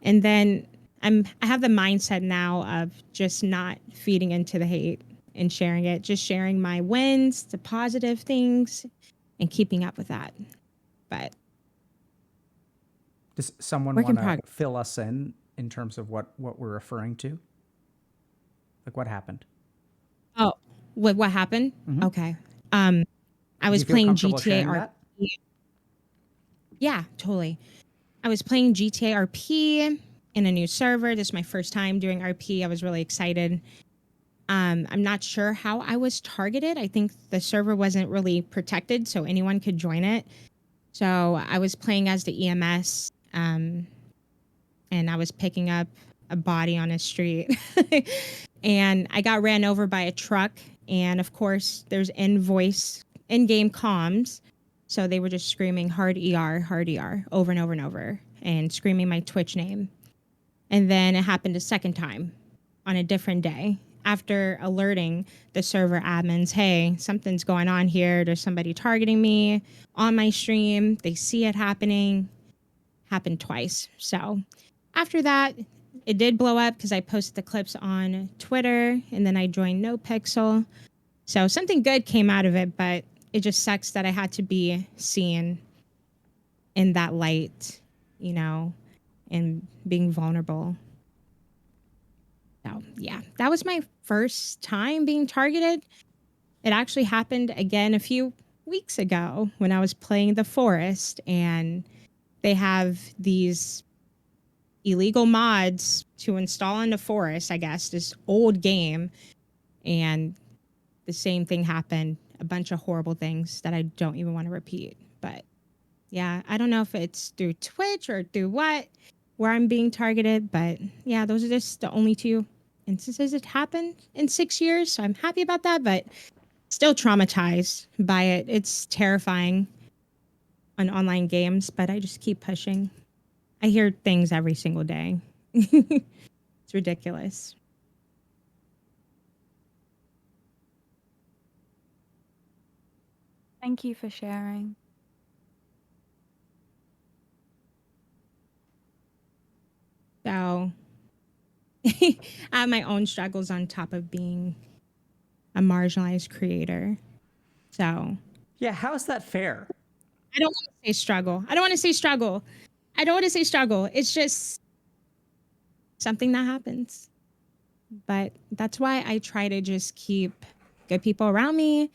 And then I have the mindset now of just not feeding into the hate and sharing it, just sharing my wins, the positive things, and keeping up with that. But does someone want to fill us in terms of what we're referring to? Like what happened? Oh, what happened? Mm-hmm. Okay. I was playing GTA RP. Yeah, totally. I was playing GTA RP in a new server. This is my first time doing RP. I was really excited. I'm not sure how I was targeted. I think the server wasn't really protected, so anyone could join it. So I was playing as the EMS, and I was picking up a body on a street. And I got ran over by a truck. And of course, there's in-game comms. So they were just screaming hard ER, over and over and over, and screaming my Twitch name. And then it happened a second time on a different day. after alerting the server admins, hey, something's going on here. There's somebody targeting me on my stream. They see it happening. Happened twice. So after that, it did blow up because I posted the clips on Twitter and then I joined NoPixel. So something good came out of it, but it just sucks that I had to be seen in that light, you know, and being vulnerable. So yeah, that was my first time being targeted. It actually happened again a few weeks ago when I was playing The Forest, and they have these illegal mods to install in The Forest, I guess, this old game. And the same thing happened, a bunch of horrible things that I don't even want to repeat. But yeah, I don't know if it's through Twitch or through what, where I'm being targeted. But yeah, those are just the only two instances it happened in 6 years. So I'm happy about that, but still traumatized by it. It's terrifying on online games, but I just keep pushing. I hear things every single day. It's ridiculous. Thank you for sharing. So I have my own struggles on top of being a marginalized creator. So Yeah, how is that fair? I don't want to say struggle. I don't want to say struggle. I don't want to say struggle. It's just something that happens. But that's why I try to just keep good people around me,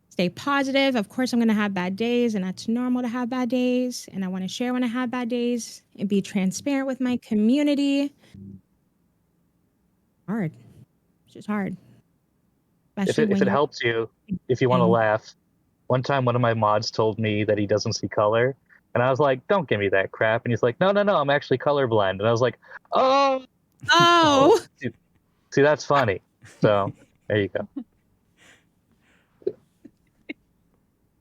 stay positive. Of course, I'm going to have bad days, and that's normal to have bad days. And I want to share when I have bad days and be transparent with my community. Hard. It's just hard. Especially If when it you're. helps you, if you want to laugh, one time one of my mods told me that he doesn't see color, and I was like, "Don't give me that crap." And he's like, "No, I'm actually colorblind." And I was like, "Oh, Oh, see, that's funny." So there you go.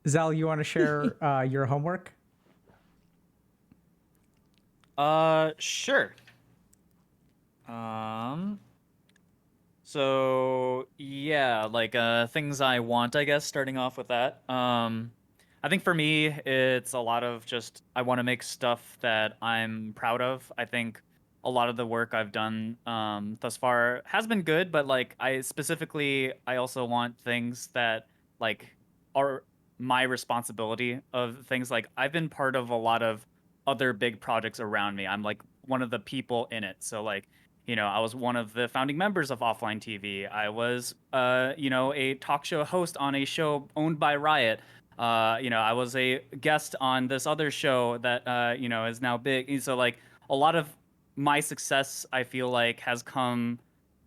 Zell, you want to share your homework? Sure. So yeah, like things I want, I guess, starting off with that. I think for me it's a lot of just I want to make stuff that I'm proud of. I think a lot of the work I've done thus far has been good, but like I also want things that like are my responsibility of things like I've been part of a lot of other big projects around me. I'm like one of the people in it. So like I was one of the founding members of Offline TV. I was, a talk show host on a show owned by Riot. I was a guest on this other show that, is now big. And so, like, a lot of my success, I feel like, has come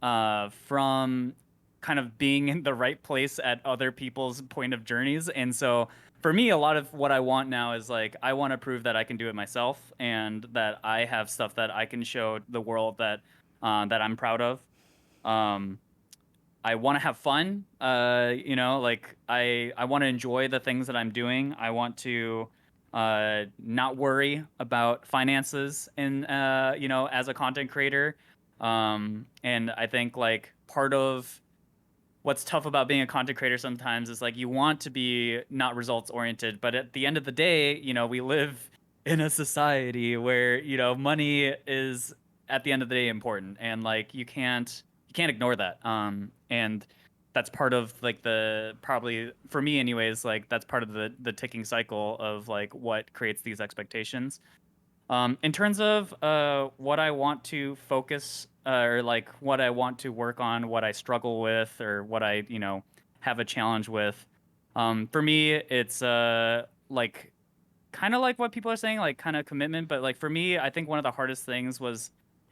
from kind of being in the right place at other people's point of journeys. And so, for me, a lot of what I want now is like I want to prove that I can do it myself and that I have stuff that I can show the world that I'm proud of. I want to have fun. Like I want to enjoy the things that I'm doing. I want to not worry about finances in as a content creator. And I think like part of what's tough about being a content creator sometimes is like you want to be not results oriented, but at the end of the day, we live in a society where, money is at the end of the day important and like you can't ignore that. And that's part of like the probably for me anyways, like that's part of the ticking cycle of like what creates these expectations. In terms of what I want to focus or like what I want to work on, what I struggle with, or what I have a challenge with, for me it's like kind of like what people are saying, like kind of commitment. But like for me, I think one of the hardest things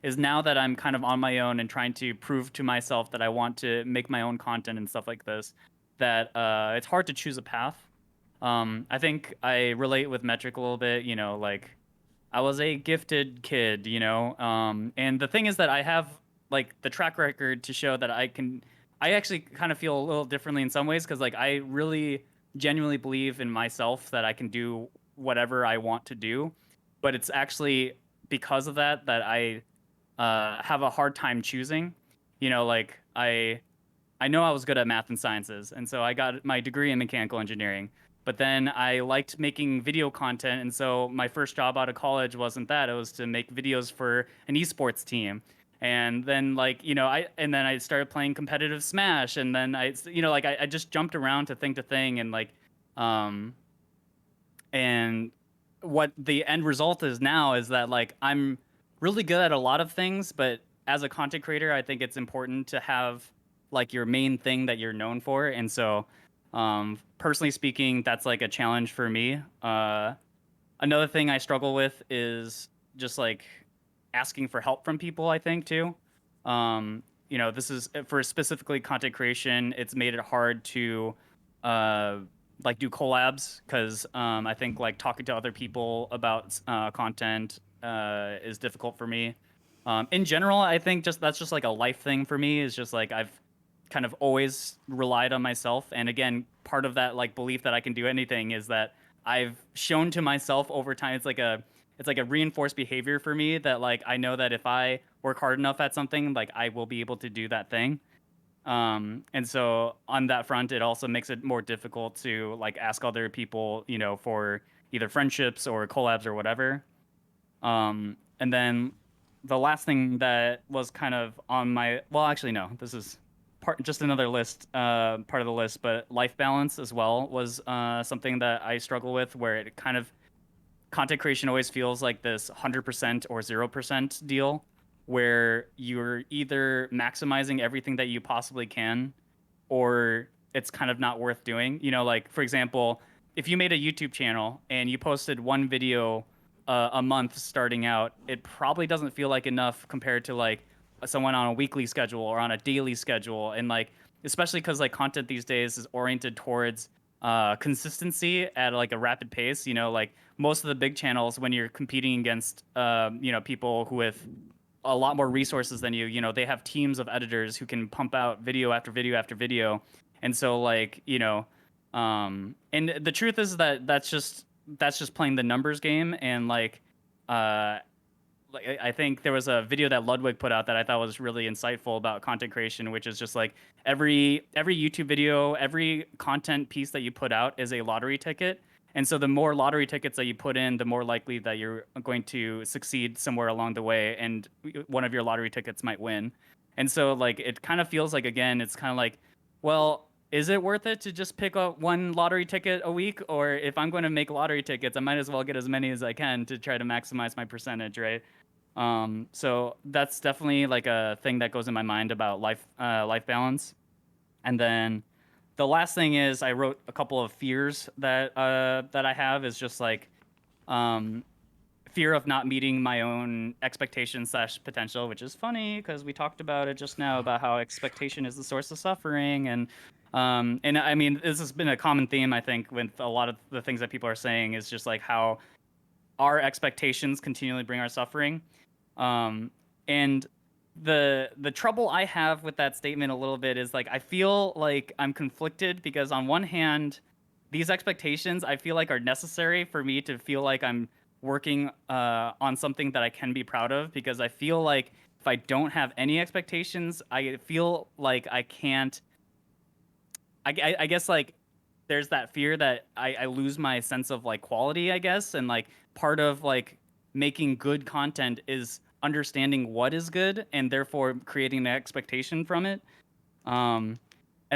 is now that I'm kind of on my own and trying to prove to myself that I want to make my own content and stuff like this, that it's hard to choose a path. I think I relate with Metric a little bit, like I was a gifted kid, and the thing is that I have like the track record to show that I actually kind of feel a little differently in some ways because like I really genuinely believe in myself that I can do whatever I want to do. But it's actually because of that I have a hard time choosing. Like I know I was good at math and sciences, and so I got my degree in mechanical engineering. But then I liked making video content, and so my first job out of college wasn't that. It was to make videos for an esports team. And then I started playing competitive Smash, and then I just jumped around to thing, and um and what the end result is now is that like I'm really good at a lot of things, but as a content creator, I think it's important to have like your main thing that you're known for. And so, personally speaking, that's like a challenge for me. Another thing I struggle with is just like asking for help from people, I think too. This is for specifically content creation. It's made it hard to uh, like do collabs because I think like talking to other people about content is difficult for me. In general, I think that's just like a life thing for me. Is just like I've kind of always relied on myself, and again, part of that like belief that I can do anything is that I've shown to myself over time. It's like a reinforced behavior for me that like I know that if I work hard enough at something, like I will be able to do that thing. And so on that front, it also makes it more difficult to like ask other people, for either friendships or collabs or whatever. And then the last thing that was kind of on my, well, actually, no, this is just another part of the list, but life balance as well was something that I struggle with, where it kind of content creation always feels like this 100% or 0% deal where you're either maximizing everything that you possibly can or it's kind of not worth doing. Like for example, if you made a YouTube channel and you posted one video a month starting out, it probably doesn't feel like enough compared to like someone on a weekly schedule or on a daily schedule. And like, especially because like content these days is oriented towards consistency at like a rapid pace. Like most of the big channels, when you're competing against people who with a lot more resources than you, they have teams of editors who can pump out video after video after video. And so like, and the truth is that that's just playing the numbers game. And like I think there was a video that Ludwig put out that I thought was really insightful about content creation, which is just like every YouTube video, every content piece that you put out is a lottery ticket. And so the more lottery tickets that you put in, the more likely that you're going to succeed somewhere along the way, and one of your lottery tickets might win. And so like it kind of feels like, again, it's kind of like, well, is it worth it to just pick up one lottery ticket a week? Or if I'm going to make lottery tickets, I might as well get as many as I can to try to maximize my percentage, right? So that's definitely like a thing that goes in my mind about life balance. And then the last thing is I wrote a couple of fears that I have is just like fear of not meeting my own expectations / potential, which is funny because we talked about it just now about how expectation is the source of suffering. And I mean, this has been a common theme, I think, with a lot of the things that people are saying is just like how our expectations continually bring our suffering. And the trouble I have with that statement a little bit is like I feel like I'm conflicted because on one hand, these expectations I feel like are necessary for me to feel like I'm working on something that I can be proud of, because I feel like if I don't have any expectations, I feel like I can't. I guess like there's that fear that I lose my sense of like quality, I guess, and like part of like making good content is understanding what is good and therefore creating an expectation from it. And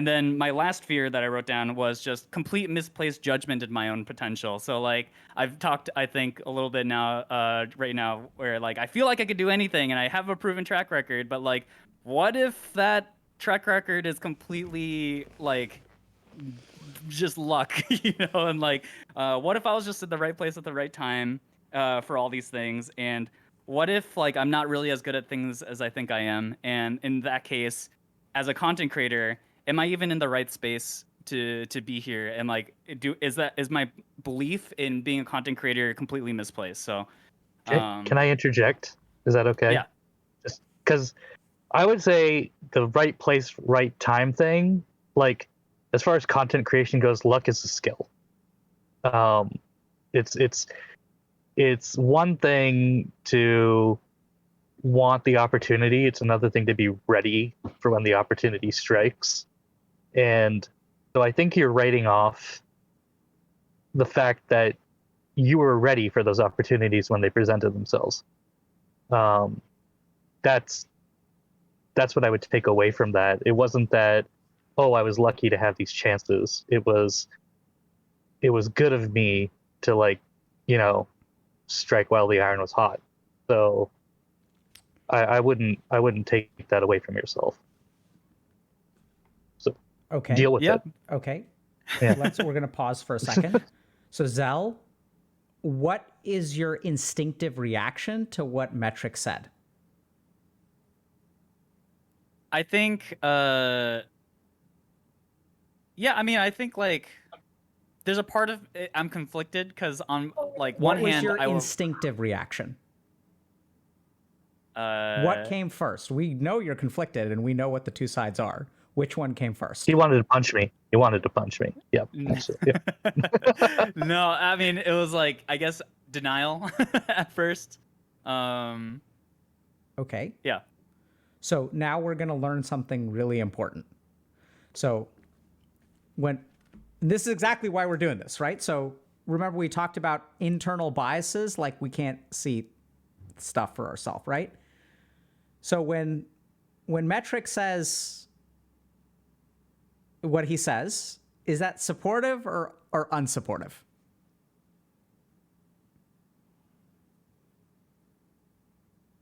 then my last fear that I wrote down was just complete misplaced judgment in my own potential. So like I've talked, I think, a little bit now, right now, where like I feel like I could do anything and I have a proven track record, but like, what if that track record is completely like just luck, and like, what if I was just at the right place at the right time for all these things? And what if like I'm not really as good at things as I think I am? And in that case, as a content creator, am I even in the right space to be here? And like, is my belief in being a content creator completely misplaced? So, Can I interject? Is that okay? Yeah. Just because I would say the right place, right time thing, like as far as content creation goes, luck is a skill. It's one thing to want the opportunity. It's another thing to be ready for when the opportunity strikes. And so I think you're writing off the fact that you were ready for those opportunities when they presented themselves. That's what I would take away from that. It wasn't that, oh, I was lucky to have these chances. It was good of me to, like, you know, strike while the iron was hot. So I wouldn't take that away from yourself. So Okay. deal with it. Okay. Yeah. We're going to pause for a second. So Zell, what is your instinctive reaction to what Metric said? I think, yeah, I mean, I think, like, there's a part of it I'm conflicted because on, like, What one was hand, your I will, instinctive reaction? What came first? We know you're conflicted, and we know what the two sides are. Which one came first? He wanted to punch me. Yep. No, I mean, it was like, I guess, denial at first. Okay. Yeah. So now we're going to learn something really important. So this is exactly why we're doing this, right? So remember we talked about internal biases, like we can't see stuff for ourselves, right? So when Metric says what he says, is that supportive or unsupportive?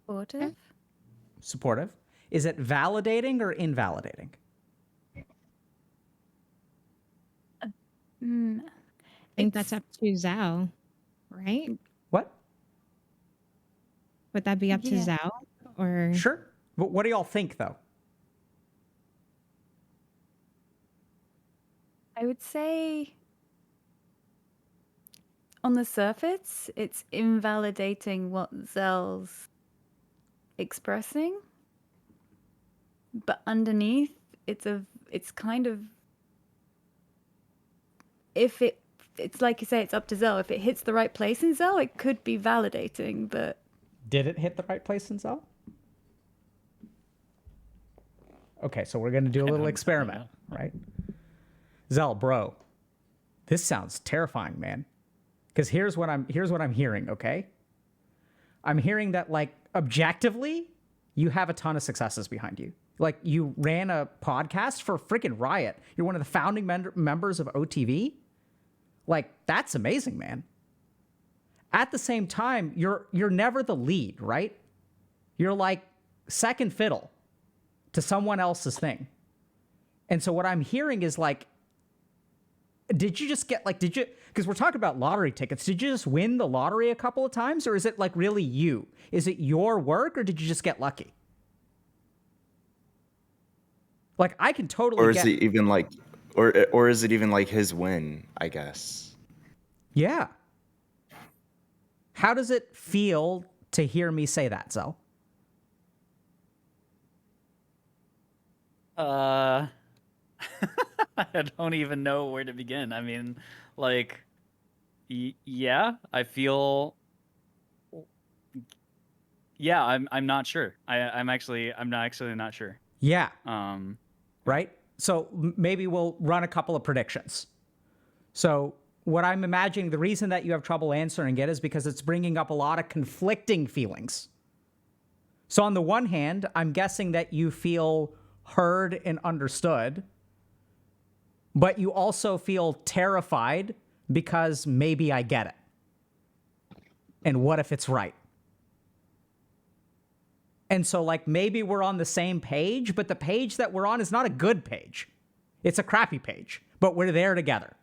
Supportive? Supportive. Is it validating or invalidating? Mm, I think that's up to Zhao, right? What? Would that be up to Yeah. Zhao? Or Sure. But what do y'all think, though? I would say on the surface, it's invalidating what Zell's expressing, but underneath, it's kind of, if it's like you say, it's up to Zell. If it hits the right place in Zell, it could be validating, but Did it hit the right place in Zell? Okay, so we're going to do a little experiment, right? Zell, bro, this sounds terrifying, man. Because here's what I'm hearing, okay? I'm hearing that, like, objectively, you have a ton of successes behind you. Like, you ran a podcast for freaking Riot. You're one of the founding members of OTV. Like, that's amazing, man. At the same time, you're never the lead, right? You're like second fiddle to someone else's thing. And so what I'm hearing is, like, did you just get, like, because we're talking about lottery tickets, did you just win the lottery a couple of times, or is it, like, really you? Is it your work, or did you just get lucky? Like, I can totally Or is it even like, or is it even like his win, I guess? Yeah. How does it feel to hear me say that, Zell? I don't even know where to begin. I mean, like, yeah, I feel. Yeah, I'm not sure. I'm not sure. Yeah. Um, Right? So maybe we'll run a couple of predictions. So what I'm imagining, the reason that you have trouble answering it is because it's bringing up a lot of conflicting feelings. So on the one hand, I'm guessing that you feel heard and understood, but you also feel terrified because maybe I get it. And what if it's right? And so, like, maybe we're on the same page, but the page that we're on is not a good page. It's a crappy page, but we're there together.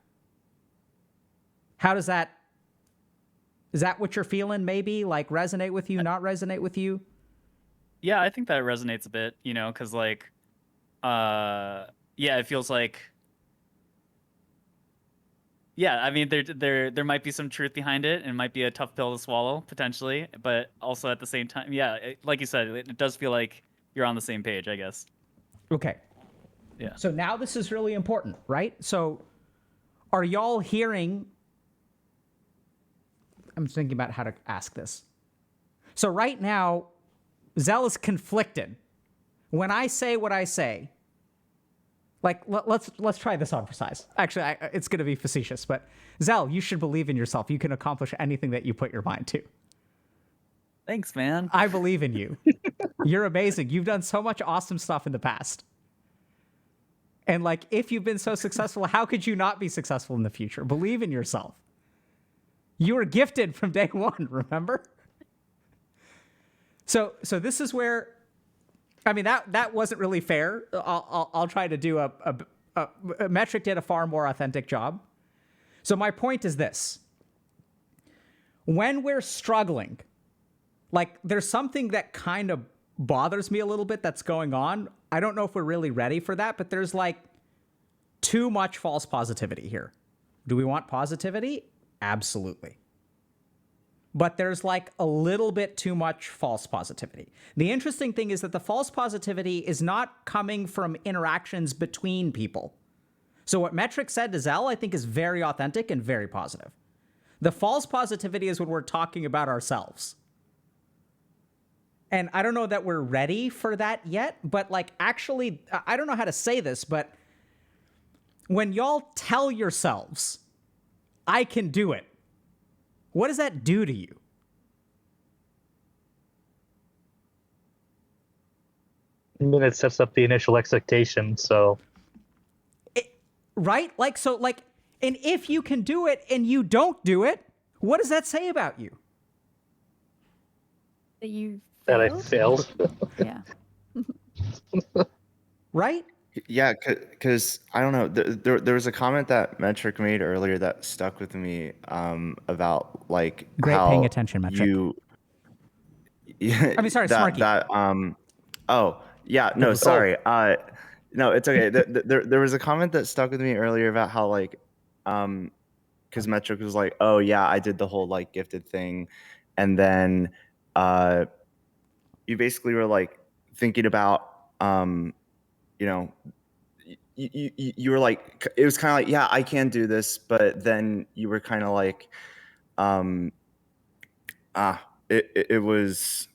How does that, is that what you're feeling, maybe? Like, resonate with you, not resonate with you? yeah, I think that resonates a bit, you know, because, like, yeah, it feels like, yeah, I mean, there might be some truth behind it, and it might be a tough pill to swallow potentially, but also at the same time, yeah, like you said, it does feel like you're on the same page, I guess. Okay. Yeah. So now this is really important, right? So are y'all hearing, I'm thinking about how to ask this. So right now, Zell is conflicted. When I say what I say, like, let's try this on for size. Actually, it's going to be facetious, but Zell, you should believe in yourself. You can accomplish anything that you put your mind to. Thanks, man. I believe in you. You're amazing. You've done so much awesome stuff in the past. And like, if you've been so successful, how could you not be successful in the future? Believe in yourself. You were gifted from day one, remember? So this is where, I mean, that wasn't really fair. I'll try to do a Metric did a far more authentic job. So my point is this. When we're struggling, like there's something that kind of bothers me a little bit that's going on. I don't know if we're really ready for that, but there's like too much false positivity here. Do we want positivity? Absolutely. But there's like a little bit too much false positivity. The interesting thing is that the false positivity is not coming from interactions between people. So what Metric said to Zell, I think, is very authentic and very positive. The false positivity is when we're talking about ourselves. And I don't know that we're ready for that yet, but like actually, I don't know how to say this, but when y'all tell yourselves, I can do it, what does that do to you? I mean, it sets up the initial expectation, so... Right? Like, so, like, and if you can do it and you don't do it, what does that say about you? That you That I failed? failed. Yeah. Right? Yeah, because I don't know. There was a comment that Metric made earlier that stuck with me about like Great how paying attention, Metric. Yeah, I mean, sorry, that Smarky. oh yeah, no, sorry. No, it's okay. There was a comment that stuck with me earlier about how like because Metric was like, oh yeah, I did the whole like gifted thing, and then you basically were like thinking about you know, you were like, it was kind of like, yeah, I can do this, but then you were kind of like, it was,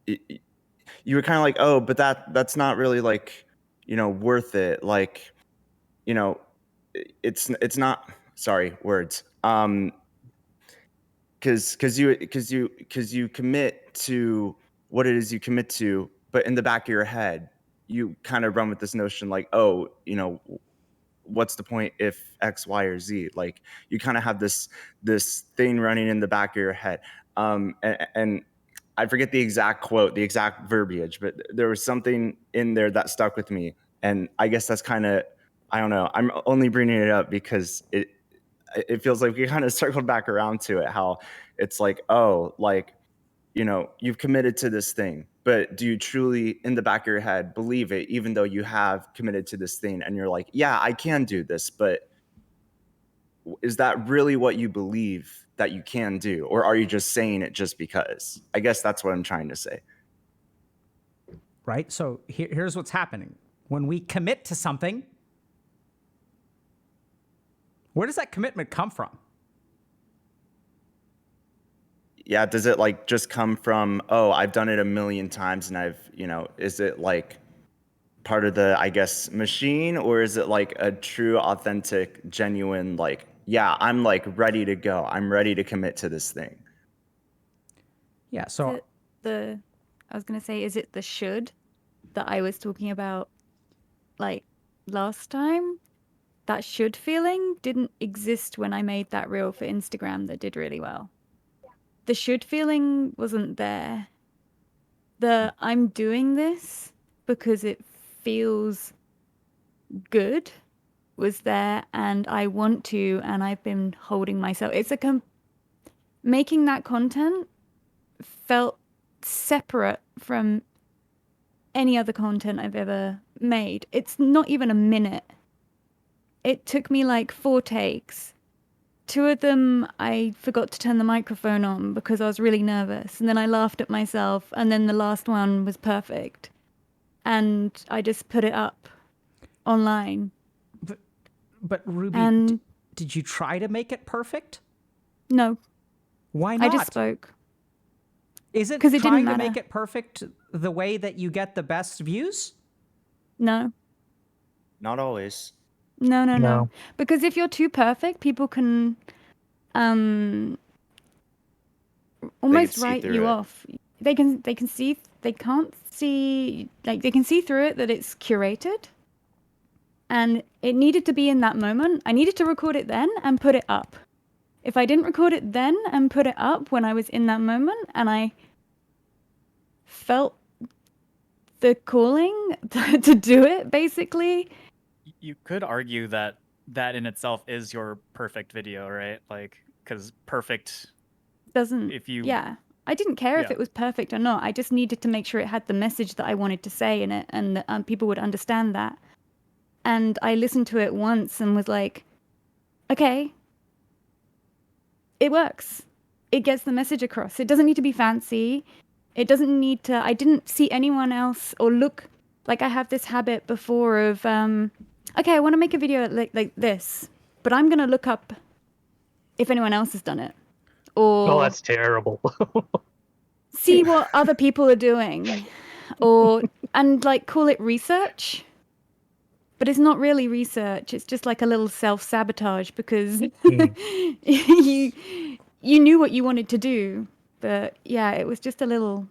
you were kind of like, oh, but that's not really like, worth it. Like, it's not, sorry, words. Because you commit to what it is you commit to, but in the back of your head, you kind of run with this notion like, oh, what's the point if X, Y, or Z? Like you kind of have this thing running in the back of your head. And I forget the exact quote, the exact verbiage, but there was something in there that stuck with me. And I guess that's kind of, I don't know. I'm only bringing it up because it feels like we kind of circled back around to it, how it's like, oh, like, you've committed to this thing, but do you truly in the back of your head believe it, even though you have committed to this thing and you're like, yeah, I can do this, but is that really what you believe that you can do? Or are you just saying it just because? I guess that's what I'm trying to say. Right? So here's what's happening. When we commit to something, where does that commitment come from? Yeah, does it like just come from, oh, I've done it a million times and I've, is it like part of the, I guess, machine, or is it like a true, authentic, genuine, like, yeah, I'm like ready to go. I'm ready to commit to this thing. Yeah, so I was going to say, is it the should that I was talking about like last time? That should feeling didn't exist when I made that reel for Instagram that did really well. The should feeling wasn't there. The I'm doing this because it feels good was there, and I want to, and I've been holding myself. It's making that content felt separate from any other content I've ever made. It's not even a minute. It took me like 4 takes. 2 of them, I forgot to turn the microphone on because I was really nervous. And then I laughed at myself. And then the last one was perfect. And I just put it up online. But Ruby, did you try to make it perfect? No. Why not? I just spoke. Is it 'Cause it didn't trying to make matter. it perfect the way that you get the best views? No. Not always. No, no, no. No. Because if you're too perfect, people can almost see write through you it. off. They can see, they can't see, like they can see through it that it's curated. And it needed to be in that moment. I needed to record it then and put it up. If I didn't record it then and put it up when I was in that moment and I felt the calling to do it, basically, You could argue that that in itself is your perfect video, right? Like, because perfect, doesn't. if you Yeah. I didn't care if Yeah. it was perfect or not. I just needed to make sure it had the message that I wanted to say in it and that people would understand that. And I listened to it once and was like, okay, it works. It gets the message across. It doesn't need to be fancy. It doesn't need to, I didn't see anyone else or look like I have this habit before of, okay, I want to make a video like this, but I'm going to look up if anyone else has done it. Or Oh, that's terrible. see what other people are doing, and like call it research, but it's not really research. It's just like a little self-sabotage because you knew what you wanted to do, but yeah, it was just a little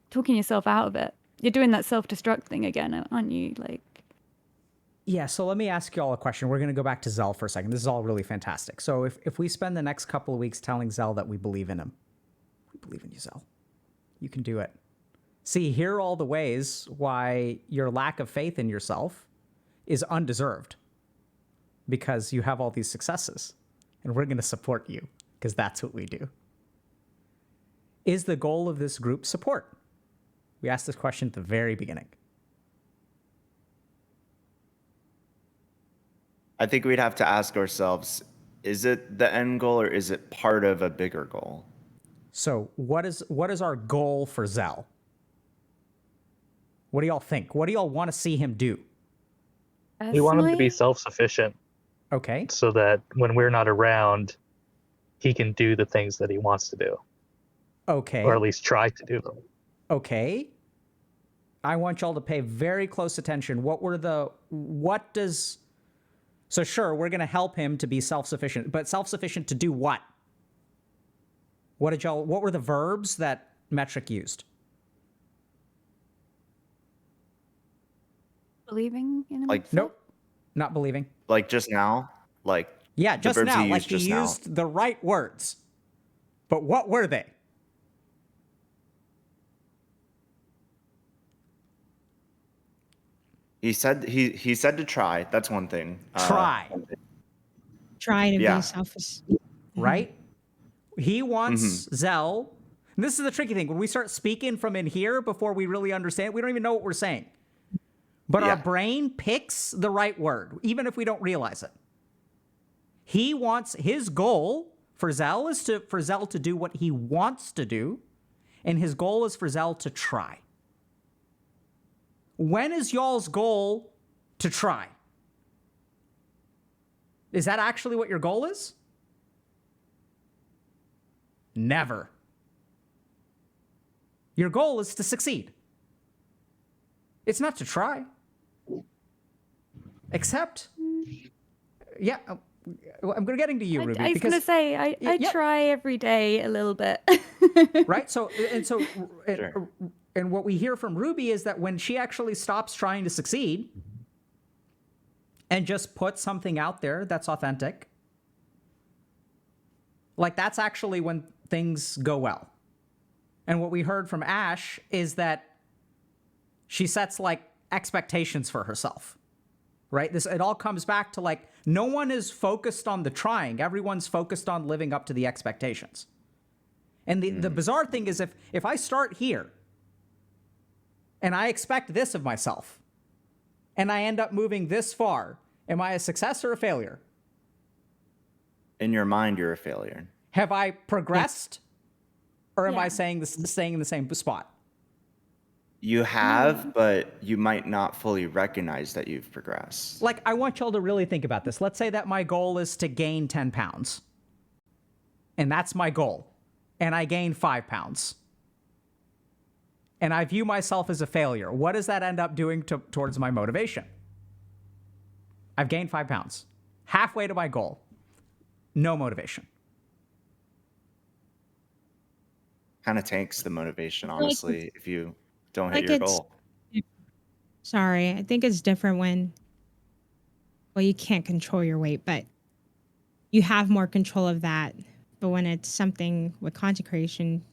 talking yourself out of it. You're doing that self-destruct thing again, aren't you? Like, Yeah, so let me ask you all a question. We're going to go back to Zell for a second. This is all really fantastic. So if we spend the next couple of weeks telling Zell that we believe in him, we believe in you, Zell. You can do it. See, here are all the ways why your lack of faith in yourself is undeserved because you have all these successes. And we're going to support you because that's what we do. Is the goal of this group support? We asked this question at the very beginning. I think we'd have to ask ourselves, is it the end goal or is it part of a bigger goal? So what is our goal for Zell? What do y'all think? What do y'all want to see him do? We want him to be personally, self-sufficient Okay. so that when we're not around, he can do the things that he wants to do, Okay. or at least try to do them. Okay. I want y'all to pay very close attention. So sure, we're going to help him to be self-sufficient, but self-sufficient to do what? What were the verbs that Metric used? believing in himself. Like, Nope. Not believing. like just now? Like, Yeah, the just verbs now. he Like used he just now. used the right words. But what were they? He said to try. That's one thing. Try, Try to Yeah. be selfish. right? He wants Zell. And this is the tricky thing. When we start speaking from in here before we really understand, we don't even know what we're saying. But our Yeah. brain picks the right word, even if we don't realize it. He wants, his goal for Zell is for Zell to do what he wants to do, and his goal is for Zell to try. When is y'all's goal to try? Is that actually what your goal is? Never. Your goal is to succeed. It's not to try. Except, yeah, I'm getting to you, Ruby. I was because, going to say, I yeah. try every day a little bit. right? And what we hear from Ruby is that when she actually stops trying to succeed and just puts something out there that's authentic, like that's actually when things go well. And what we heard from Ash is that she sets like expectations for herself, right? It all comes back to like, no one is focused on the trying. Everyone's focused on living up to the expectations. And the bizarre thing is if I start here and I expect this of myself and I end up moving this far, am I a success or a failure? In your mind, you're a failure. Have I progressed or am I Yeah. staying in the same spot? You have, but you might not fully recognize that you've progressed. Like, I want y'all to really think about this. Let's say that my goal is to gain 10 pounds. And that's my goal. and I gain 5 pounds, and I view myself as a failure, what does that end up doing towards my motivation? I've gained 5 pounds, halfway to my goal, no motivation. Kind of tanks the motivation, like honestly, if you don't hit like your it's goal. sorry, I think it's different when, well, you can't control your weight, but you have more control of that. But when it's something with content creation,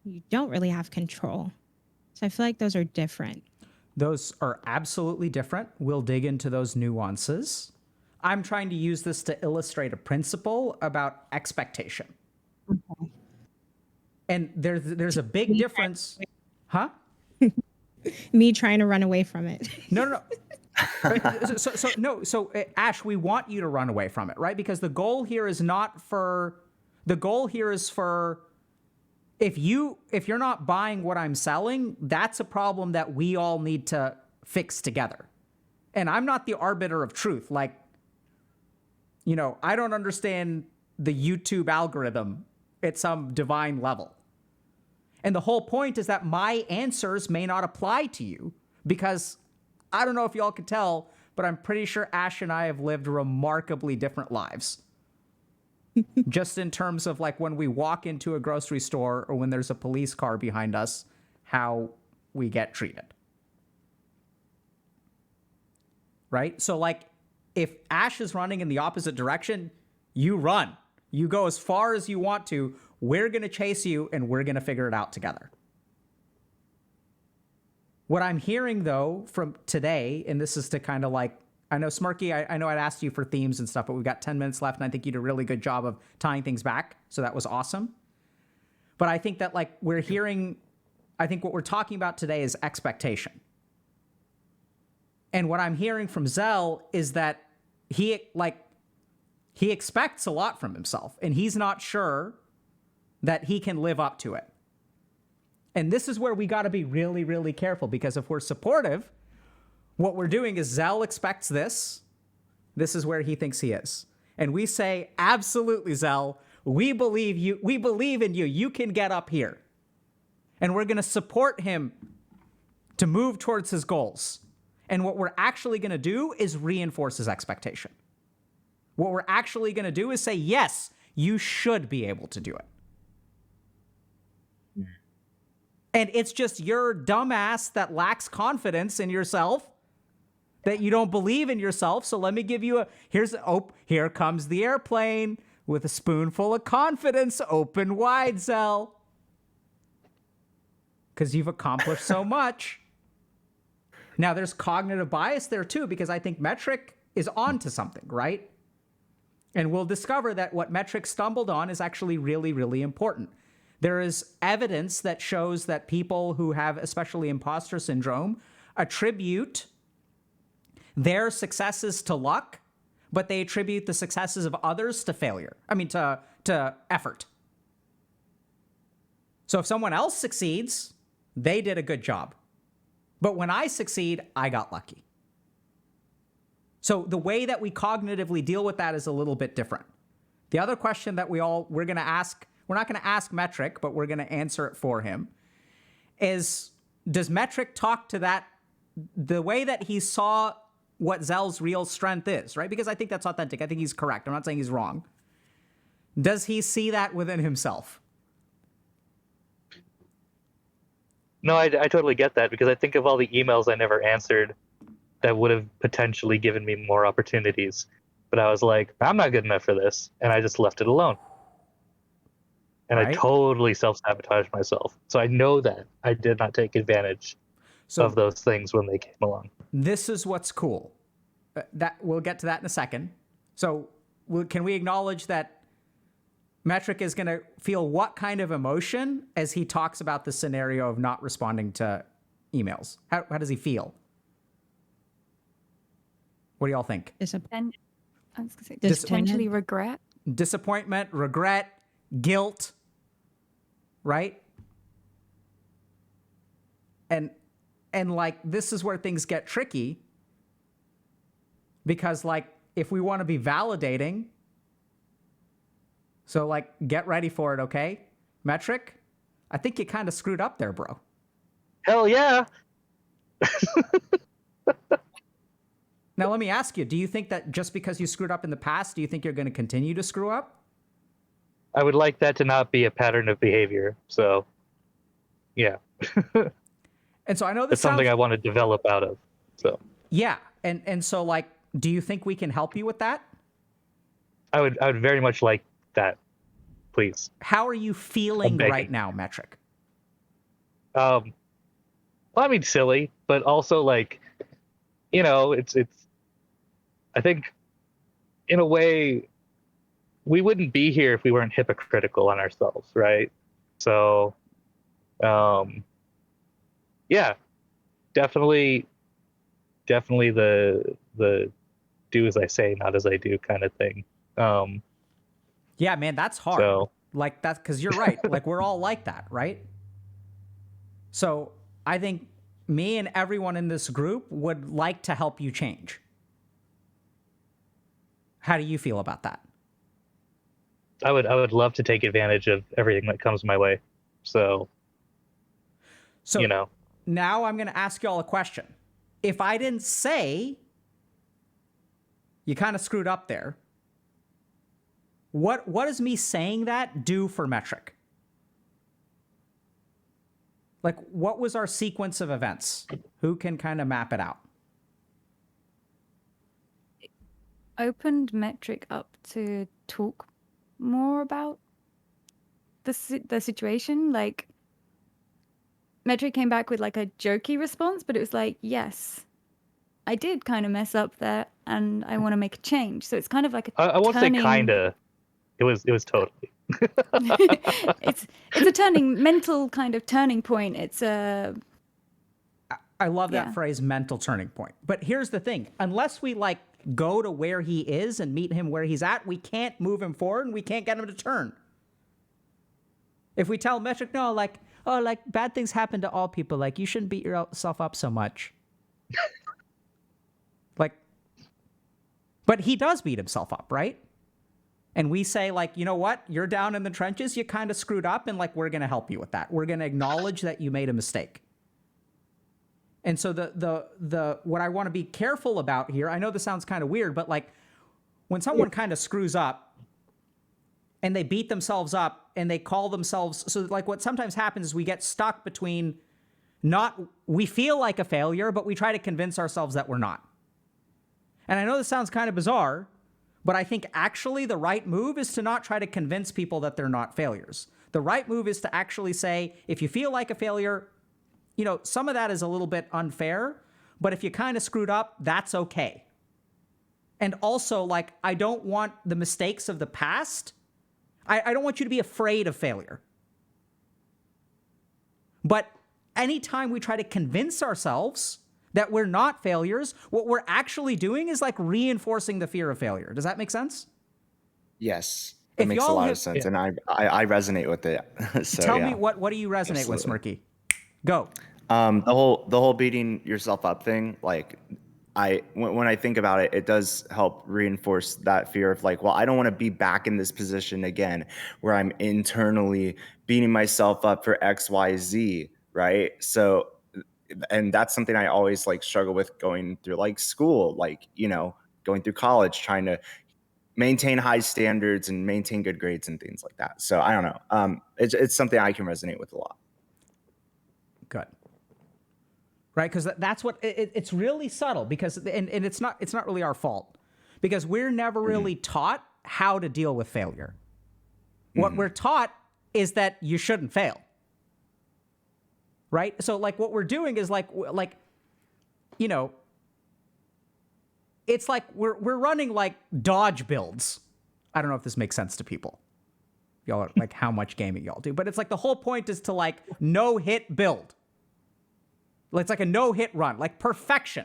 you don't really have control. So I feel like those are different. Those are absolutely different. We'll dig into those nuances. I'm trying to use this to illustrate a principle about expectation. Okay. And there's a big difference. Huh? Me trying to run away from it. No. So Ash, we want you to run away from it, right? Because the goal here is for if you're not buying what I'm selling, that's a problem that we all need to fix together. And I'm not the arbiter of truth. Like, I don't understand the YouTube algorithm at some divine level. And the whole point is that my answers may not apply to you, because I don't know if y'all can tell, but I'm pretty sure Ash and I have lived remarkably different lives. Just in terms of like when we walk into a grocery store or when there's a police car behind us, how we get treated. Right? So like if Ash is running in the opposite direction, you run. You go as far as you want to. We're going to chase you and we're going to figure it out together. What I'm hearing, though, from today, and this is to kind of like, I know, Smirky, I know I'd asked you for themes and stuff, but we've got 10 minutes left, and I think you did a really good job of tying things back, so that was awesome. But I think that, like, I think what we're talking about today is expectation. And what I'm hearing from Zell is that he expects a lot from himself, and he's not sure that he can live up to it. And this is where we got to be really, really careful, because if we're supportive, what we're doing is Zell expects this. This is where he thinks he is. And we say, absolutely, Zell, we believe you. We believe in you. You can get up here. And we're going to support him to move towards his goals. And what we're actually going to do is reinforce his expectation. What we're actually going to do is say, yes, you should be able to do it. And it's just your dumbass that lacks confidence in yourself, that you don't believe in yourself. So let me give you here comes the airplane with a spoonful of confidence. Open wide, Zell. Because you've accomplished so much. Now, there's cognitive bias there too, because I think Metric is onto something, right? And we'll discover that what Metric stumbled on is actually really, really important. There is evidence that shows that people who have especially imposter syndrome attribute their successes to luck, but they attribute the successes of others to failure. I mean, to effort. So if someone else succeeds, they did a good job. But when I succeed, I got lucky. So the way that we cognitively deal with that is a little bit different. The other question that we're going to ask, we're not going to ask Metric, but we're going to answer it for him, is does Metric talk to that, the way that he saw what Zell's real strength is, right? Because I think that's authentic. I think he's correct. I'm not saying he's wrong. Does he see that within himself? No, I totally get that, because I think of all the emails I never answered that would have potentially given me more opportunities. But I was like, I'm not good enough for this. And I just left it alone. And Right. I totally self-sabotaged myself. So I know that I did not take advantage of those things when they came along. This is what's cool. That we'll get to that in a second. So can we acknowledge that Metric is going to feel what kind of emotion as he talks about the scenario of not responding to emails? How does he feel? What do y'all think? And I was going to say, Disappointed. potentially regret. Disappointment, regret, guilt, right? And like, this is where things get tricky, because like, if we want to be validating, so like, get ready for it, okay? Metric, I think you kind of screwed up there, bro. Hell yeah. Now, let me ask you, do you think that just because you screwed up in the past, do you think you're going to continue to screw up? I would like that to not be a pattern of behavior. So, yeah. And so I know this It's something sounds... I want to develop out of. So, Yeah. And so, like, do you think we can help you with that? I would very much like that, please. How are you feeling right now, Metric? Well, I mean, silly, but also like, it's. I think, in a way, we wouldn't be here if we weren't hypocritical on ourselves, right? So, yeah, definitely the do as I say, not as I do kind of thing. Yeah, man, that's hard. So, like that's because you're right. Like we're all like that, right? So I think me and everyone in this group would like to help you change. How do you feel about that? I would love to take advantage of everything that comes my way. So now I'm going to ask y'all a question. If I didn't say you kind of screwed up there, what does me saying that do for Metric? Like, what was our sequence of events? Who can kind of map it out? Opened Metric up to talk more about the situation. Like, Metric came back with like a jokey response, but it was like, yes, I did kind of mess up there, and I want to make a change. So it's kind of like a I won't say kinda. It was totally. it's a mental kind of turning point. It's a... I love that phrase, mental turning point. But here's the thing. Unless we like go to where he is and meet him where he's at, we can't move him forward and we can't get him to turn. If we tell Metric, no, like, oh, like bad things happen to all people. Like you shouldn't beat yourself up so much. Like, but he does beat himself up, right? And we say like, you know what? You're down in the trenches. You kind of screwed up. And like, we're going to help you with that. We're going to acknowledge that you made a mistake. And so what I want to be careful about here, I know this sounds kind of weird, but like when someone kind of screws up and they beat themselves up and they call themselves, so like what sometimes happens is we get stuck between we feel like a failure, but we try to convince ourselves that we're not. And I know this sounds kind of bizarre, but I think actually the right move is to not try to convince people that they're not failures. The right move is to actually say, if you feel like a failure, some of that is a little bit unfair, but if you kind of screwed up, that's okay. And also, like, I don't want the mistakes of the past. I don't want you to be afraid of failure. But anytime we try to convince ourselves that we're not failures, what we're actually doing is like reinforcing the fear of failure. Does that make sense? Yes. It makes a lot of sense. And I resonate with it. So, tell me what do you resonate with, Smirky? Go. The whole beating yourself up thing, like when I think about it, it does help reinforce that fear of like, well, I don't want to be back in this position again where I'm internally beating myself up for X, Y, Z, right? So, and that's something I always like struggle with going through like school, like, going through college, trying to maintain high standards and maintain good grades and things like that. So I don't know. It's something I can resonate with a lot. Good. Right, because that's what it's really subtle because and it's not really our fault because we're never really taught how to deal with failure. What we're taught is that you shouldn't fail. Right? So like what we're doing is like it's like we're running like dodge builds. I don't know if this makes sense to people. Y'all are like how much gaming y'all do, but it's like the whole point is to like no hit build. It's like a no-hit run, like perfection.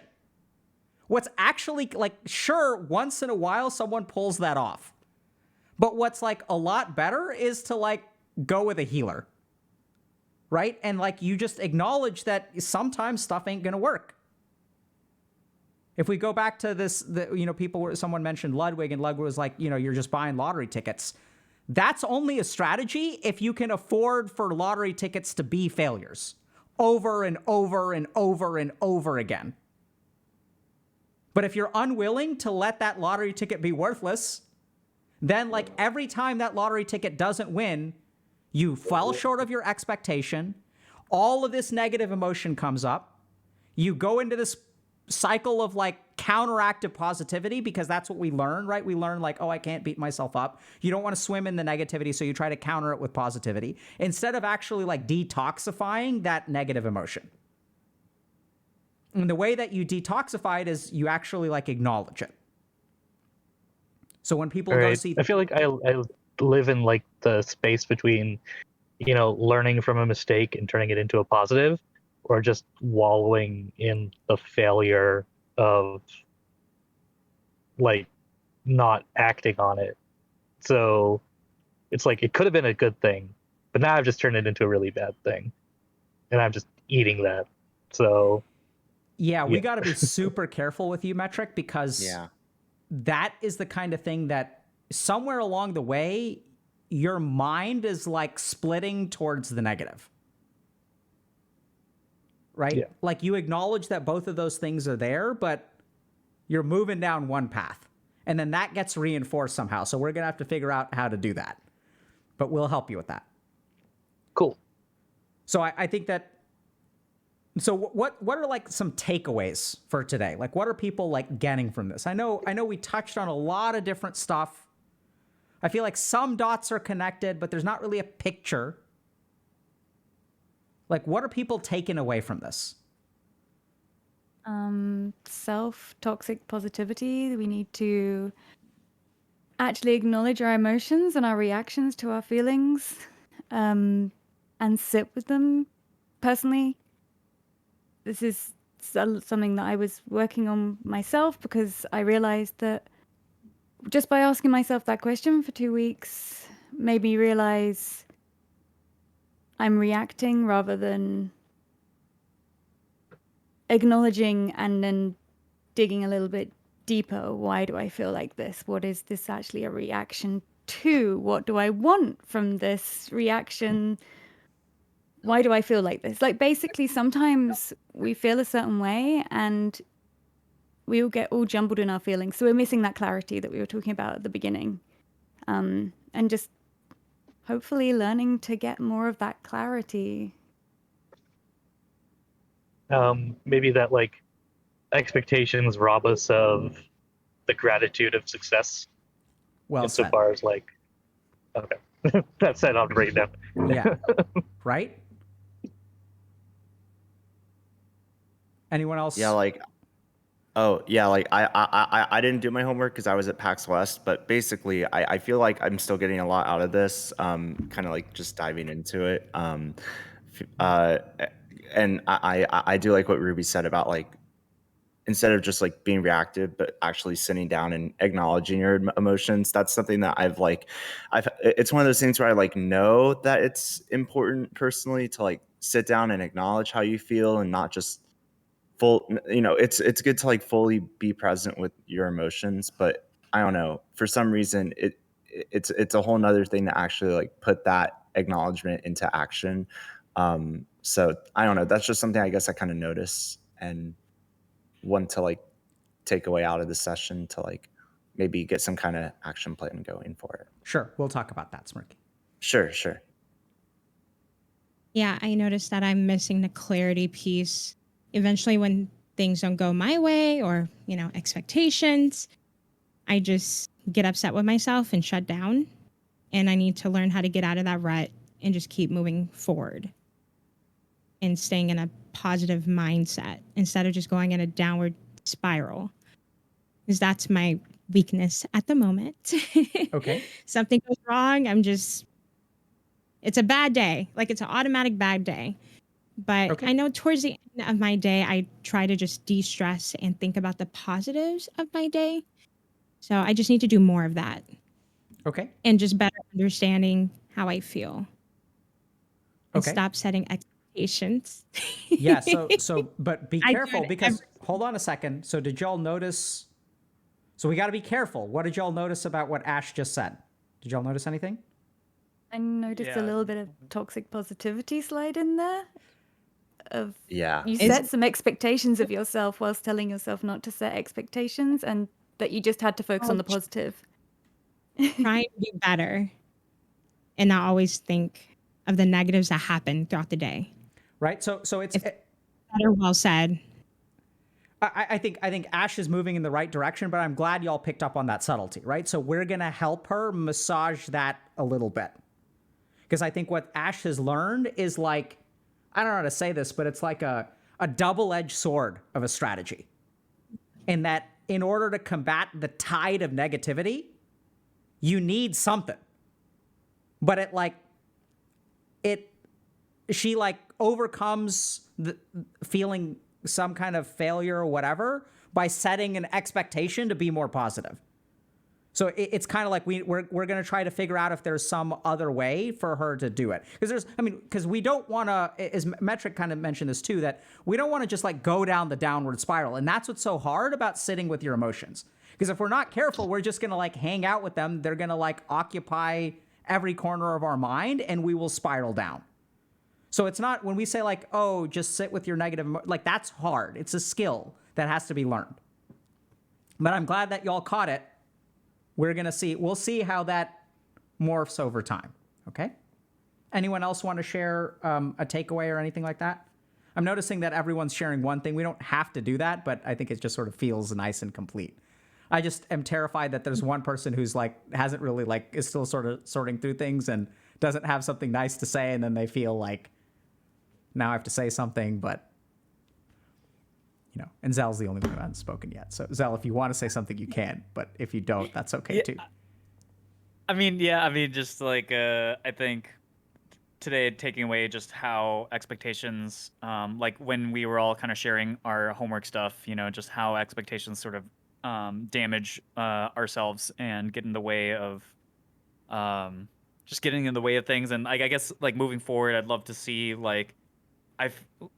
What's actually like, sure, once in a while someone pulls that off. But what's like a lot better is to like go with a healer. Right? And like you just acknowledge that sometimes stuff ain't gonna work. If we go back to this, someone mentioned Ludwig and Ludwig was like, you're just buying lottery tickets. That's only a strategy if you can afford for lottery tickets to be failures over and over and over and over again. But if you're unwilling to let that lottery ticket be worthless, then like every time that lottery ticket doesn't win, you fell short of your expectation. All of this negative emotion comes up. You go into this cycle of like counteractive positivity, because that's what we learn, right? We learn like, oh, I can't beat myself up. You don't want to swim in the negativity, so you try to counter it with positivity instead of actually like detoxifying that negative emotion. And the way that you detoxify it is you actually like acknowledge it. So when people go see, I feel like I live in like the space between, learning from a mistake and turning it into a positive, or just wallowing in the failure of like not acting on it. So it's like it could have been a good thing, but now I've just turned it into a really bad thing, and I'm just eating that. So yeah, we got to be super careful with you, Metric, because Yeah. that is the kind of thing that somewhere along the way, your mind is like splitting towards the negative. Right? Yeah. Like you acknowledge that both of those things are there, but you're moving down one path. And then that gets reinforced somehow. So we're going to have to figure out how to do that. But we'll help you with that. cool. So I think that, so what are like some takeaways for today? Like what are people like getting from this? I know we touched on a lot of different stuff. I feel like some dots are connected, but there's not really a picture. Like, what are people taking away from this? Self-toxic positivity. We need to actually acknowledge our emotions and our reactions to our feelings, and sit with them. Personally, this is something that I was working on myself, because I realized that just by asking myself that question for 2 weeks made me realize I'm reacting rather than acknowledging and then digging a little bit deeper. Why do I feel like this? What is this actually a reaction to? What do I want from this reaction? Why do I feel like this? Like basically sometimes we feel a certain way and we all get all jumbled in our feelings. So we're missing that clarity that we were talking about at the beginning. And just hopefully learning to get more of that clarity. Maybe that like expectations rob us of the gratitude of success. Well said. Insofar as like, okay, that's said on right now. Yeah. Right? Anyone else? Yeah, like, oh yeah, like I didn't do my homework because I was at PAX West, but basically I feel like I'm still getting a lot out of this. Kind of like just diving into it. And I do like what Ruby said about like, instead of just like being reactive, but actually sitting down and acknowledging your emotions. That's something that it's one of those things where I like know that it's important personally to like sit down and acknowledge how you feel and not just it's good to like fully be present with your emotions. But I don't know, for some reason it's a whole nother thing to actually like put that acknowledgement into action. So I don't know, that's just something I guess I kind of notice and want to like take away out of the session to like maybe get some kind of action plan going for it. Sure. We'll talk about that, Smirky. Sure. Yeah, I noticed that I'm missing the clarity piece. Eventually, when things don't go my way or, expectations, I just get upset with myself and shut down. And I need to learn how to get out of that rut and just keep moving forward and staying in a positive mindset instead of just going in a downward spiral. Because that's my weakness at the moment. Okay. Something goes wrong, it's a bad day. Like it's an automatic bad day. But Okay. I know towards the end of my day, I try to just de-stress and think about the positives of my day. So I just need to do more of that. Okay. And just better understanding how I feel. And Okay. stop setting expectations. Yeah. But be I do careful it because hold on a second. So did y'all notice? So we got to be careful. What did y'all notice about what Ash just said? Did y'all notice anything? I noticed a Yeah. little bit of toxic positivity slide in there. Yeah. You Is- set some expectations of yourself whilst telling yourself not to set expectations, and that you just had to focus on the positive. Trying to do better and not always think of the negatives that happen throughout the day. Right. So it's. Better well said. I think Ash is moving in the right direction, but I'm glad y'all picked up on that subtlety, right? So we're gonna help her massage that a little bit, because I think what Ash has learned is like, I don't know how to say this, but it's like a double-edged sword of a strategy, in that in order to combat the tide of negativity, you need something, but she like overcomes the feeling some kind of failure or whatever by setting an expectation to be more positive. So it's kind of like we're going to try to figure out if there's some other way for her to do it. Because we don't want to, as Metric kind of mentioned this too, that we don't want to just like go down the downward spiral. And that's what's so hard about sitting with your emotions. Because if we're not careful, we're just going to like hang out with them. They're going to like occupy every corner of our mind, and we will spiral down. So it's not, when we say like, oh, just sit with your negative, like that's hard. It's a skill that has to be learned. But I'm glad that y'all caught it. We'll see how that morphs over time. Okay. Anyone else want to share a takeaway or anything like that? I'm noticing that everyone's sharing one thing. We don't have to do that, but I think it just sort of feels nice and complete. I just am terrified that there's one person who's like, hasn't really like, is still sort of sorting through things and doesn't have something nice to say. And then they feel like, now I have to say something, but you know, and Zell's the only one who hasn't spoken yet. So Zell, if you want to say something, you can, but if you don't, that's okay too. Just like I think today taking away just how expectations, like when we were all kind of sharing our homework stuff, you know, just how expectations sort of damage ourselves and get in the way of just getting in the way of things. And like, I guess like moving forward, I'd love to see like,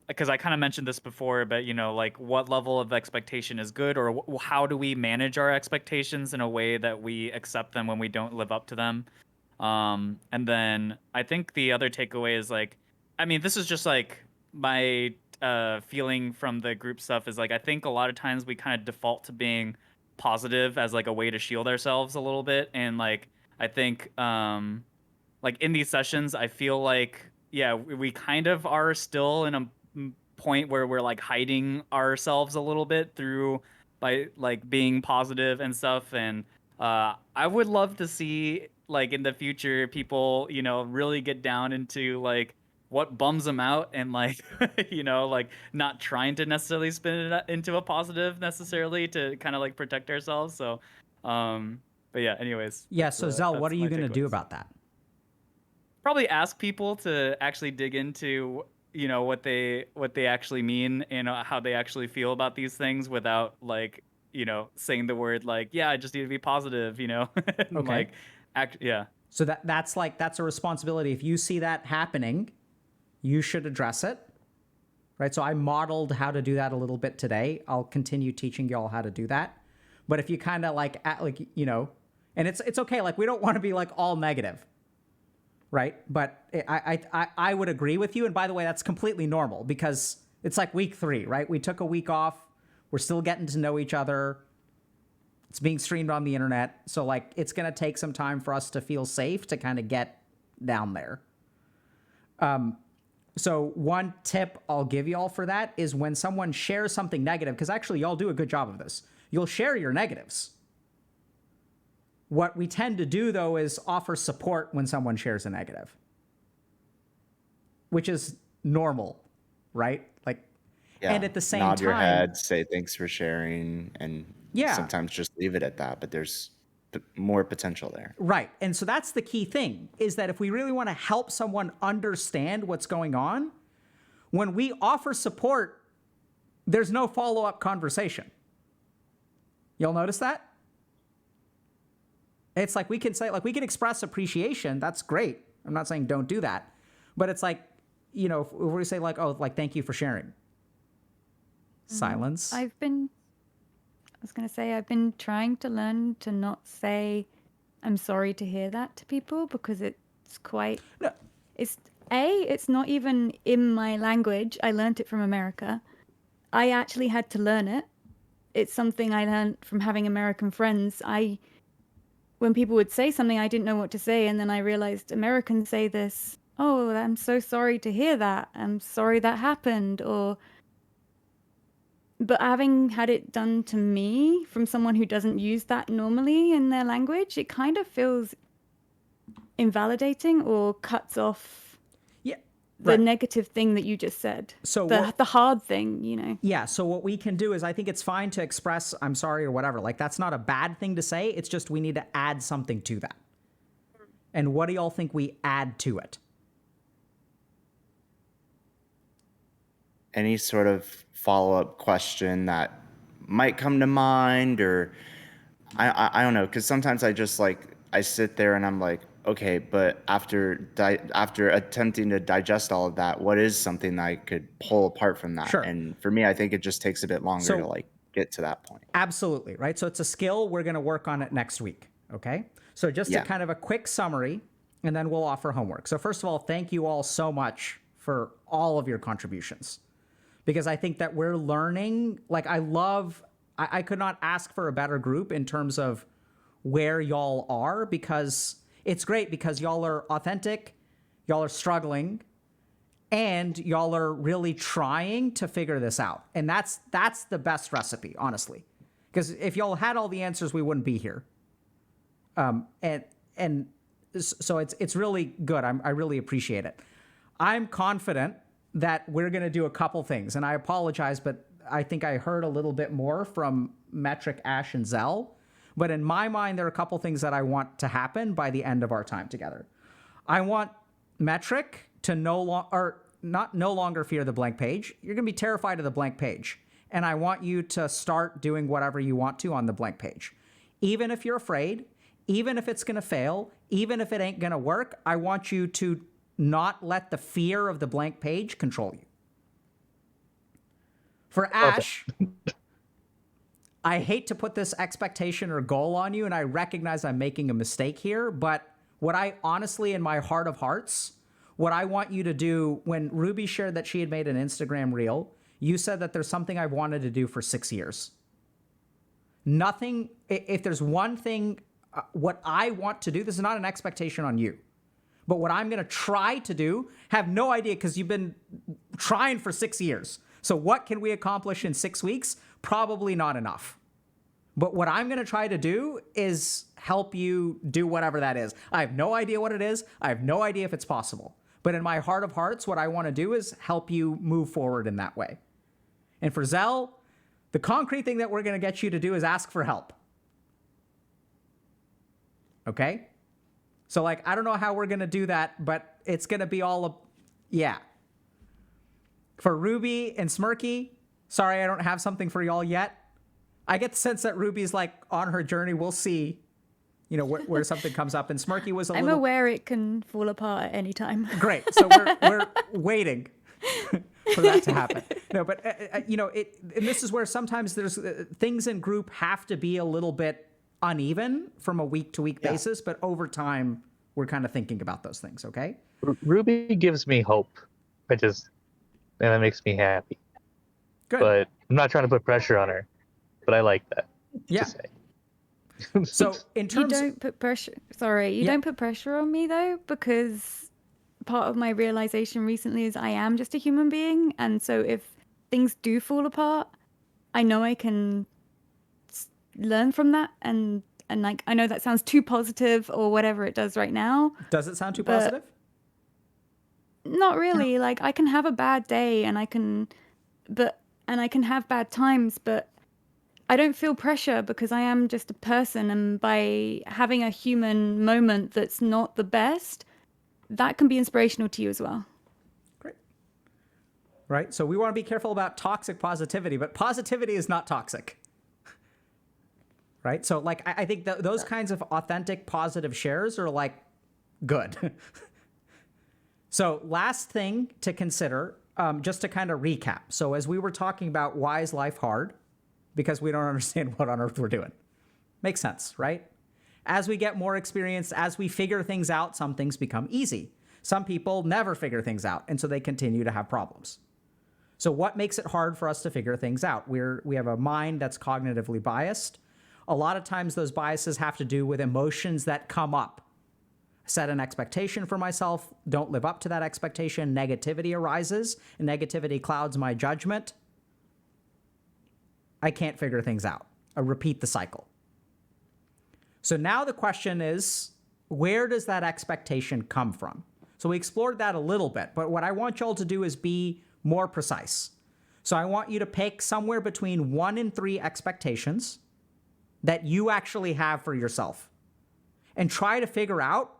because I kind of mentioned this before, but you know, like what level of expectation is good, or how do we manage our expectations in a way that we accept them when we don't live up to them? And then I think the other takeaway is like, I mean, this is just like my feeling from the group stuff is like, I think a lot of times we kind of default to being positive as like a way to shield ourselves a little bit. And like, I think like in these sessions, I feel like, yeah, we kind of are still in a point where we're like hiding ourselves a little bit by like being positive and stuff. And I would love to see like in the future people, you know, really get down into like what bums them out and like, you know, like not trying to necessarily spin it into a positive necessarily to kind of like protect ourselves. So, but yeah, anyways. Yeah. So Zell, what are you going to do takeaways. about that? Probably ask people to actually dig into, you know, what they actually mean and how they actually feel about these things without like, you know, saying the word like, yeah, I just need to be positive, you know. And, Okay. like, yeah. So that's a responsibility. If you see that happening, you should address it. Right. So I modeled how to do that a little bit today. I'll continue teaching y'all how to do that. But if you kind of like, you know, and it's okay. Like we don't want to be like all negative. Right. But I would agree with you. And by the way, that's completely normal because it's like week 3, right? We took a week off. We're still getting to know each other. It's being streamed on the internet. So like, it's going to take some time for us to feel safe to kind of get down there. So one tip I'll give y'all for that is when someone shares something negative, because actually y'all do a good job of this. You'll share your negatives. What we tend to do, though, is offer support when someone shares a negative, which is normal, right? Like, Yeah. and at the same Nod your time, head, say thanks for sharing, and Yeah. sometimes just leave it at that. But there's more potential there. right. And so that's the key thing, is that if we really want to help someone understand what's going on, when we offer support, there's no follow-up conversation. You'll notice that? It's like we can say, like, we can express appreciation. That's great. I'm not saying don't do that. But it's like, you know, if we say like, oh, like, thank you for sharing. Silence. I've been trying to learn to not say, I'm sorry to hear that to people, because it It's quite. No. It's not even in my language. I learnt it from America. I actually had to learn it. It's something I learned from having American friends. When people would say something, I didn't know what to say, and then I realized Americans say this, "Oh, I'm so sorry to hear that. I'm sorry that happened," but having had it done to me from someone who doesn't use that normally in their language, it kind of feels invalidating or cuts off the negative thing that you just said. So the hard thing, you know. Yeah, so what we can do is, I think it's fine to express I'm sorry or whatever. Like, that's not a bad thing to say. It's just we need to add something to that. And what do y'all think we add to it? Any sort of follow-up question that might come to mind, or I don't know, because sometimes I sit there and I'm like, okay, but after attempting to digest all of that, what is something that I could pull apart from that? Sure. And for me, I think it just takes a bit longer to like get to that point. Absolutely, right? So it's a skill. We're going to work on it next week, okay? So just a kind of a quick summary, and then we'll offer homework. So first of all, thank you all so much for all of your contributions, because I think that we're learning. Like, I could not ask for a better group in terms of where y'all are, because it's great, because y'all are authentic, y'all are struggling, and y'all are really trying to figure this out. And that's the best recipe, honestly. Because if y'all had all the answers, we wouldn't be here. And so it's really good. I really appreciate it. I'm confident that we're going to do a couple things. And I apologize, but I think I heard a little bit more from Metric, Ash, and Zell. But in my mind, there are a couple things that I want to happen by the end of our time together. I want Metric to no longer fear the blank page. You're going to be terrified of the blank page. And I want you to start doing whatever you want to on the blank page. Even if you're afraid, even if it's going to fail, even if it ain't going to work, I want you to not let the fear of the blank page control you. For Ash, I hate to put this expectation or goal on you, and I recognize I'm making a mistake here, but what I honestly, in my heart of hearts, what I want you to do, when Ruby shared that she had made an Instagram reel, you said that there's something I've wanted to do for 6 years. Nothing, if there's one thing, what I want to do, this is not an expectation on you, but what I'm going to try to do, have no idea, because you've been trying for 6 years. So what can we accomplish in 6 weeks? Probably not enough. But what I'm going to try to do is help you do whatever that is. I have no idea what it is. I have no idea if it's possible. But in my heart of hearts, what I want to do is help you move forward in that way. And for Zell, the concrete thing that we're going to get you to do is ask for help. Okay? So, like, I don't know how we're going to do that, but it's going to be yeah. For Ruby and Smirky, sorry I don't have something for y'all yet. I get the sense that Ruby's like on her journey. We'll see, where something comes up. And Smirky was I'm aware it can fall apart at any time. Great. So we're waiting for that to happen. No, but and this is where sometimes there's things in group have to be a little bit uneven from a week to week basis, but over time we're kind of thinking about those things. Okay. Ruby gives me hope. And that makes me happy. Good. But I'm not trying to put pressure on her, but I like that. Yeah. To say. So in terms, you don't put pressure. Sorry, you don't put pressure on me though, because part of my realization recently is I am just a human being, and so if things do fall apart, I know I can learn from that, and like I know that sounds too positive or whatever it does right now. Does it sound too positive? Not really. Like I can have a bad day, and I can have bad times, but I don't feel pressure because I am just a person, and by having a human moment that's not the best, that can be inspirational to you as well. Great. Right? So we want to be careful about toxic positivity, but positivity is not toxic. Right? So like I think those kinds of authentic positive shares are like good. So last thing to consider, just to kind of recap. So as we were talking about why is life hard? Because we don't understand what on earth we're doing. Makes sense, right? as we get more experience, as we figure things out, some things become easy. Some people never figure things out, and so they continue to have problems. So what makes it hard for us to figure things out? We have a mind that's cognitively biased. A lot of times those biases have to do with emotions that come up. Set an expectation for myself, don't live up to that expectation, negativity arises, and negativity clouds my judgment. I can't figure things out. I repeat the cycle. So now the question is, where does that expectation come from? So we explored that a little bit, but what I want y'all to do is be more precise. So I want you to pick somewhere between 1 and 3 expectations that you actually have for yourself and try to figure out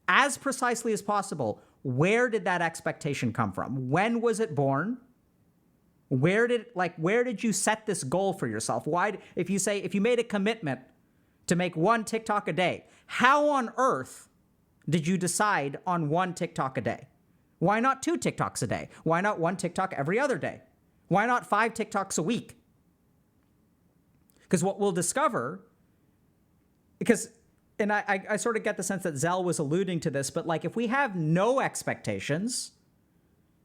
as precisely as possible, where did that expectation come from? When was it born? Where did you set this goal for yourself? If you made a commitment to make 1 TikTok a day, how on earth did you decide on 1 TikTok a day? Why not 2 TikToks a day? Why not 1 TikTok every other day? Why not 5 TikToks a week? Because what we'll discover, and I sort of get the sense that Zell was alluding to this, but like if we have no expectations,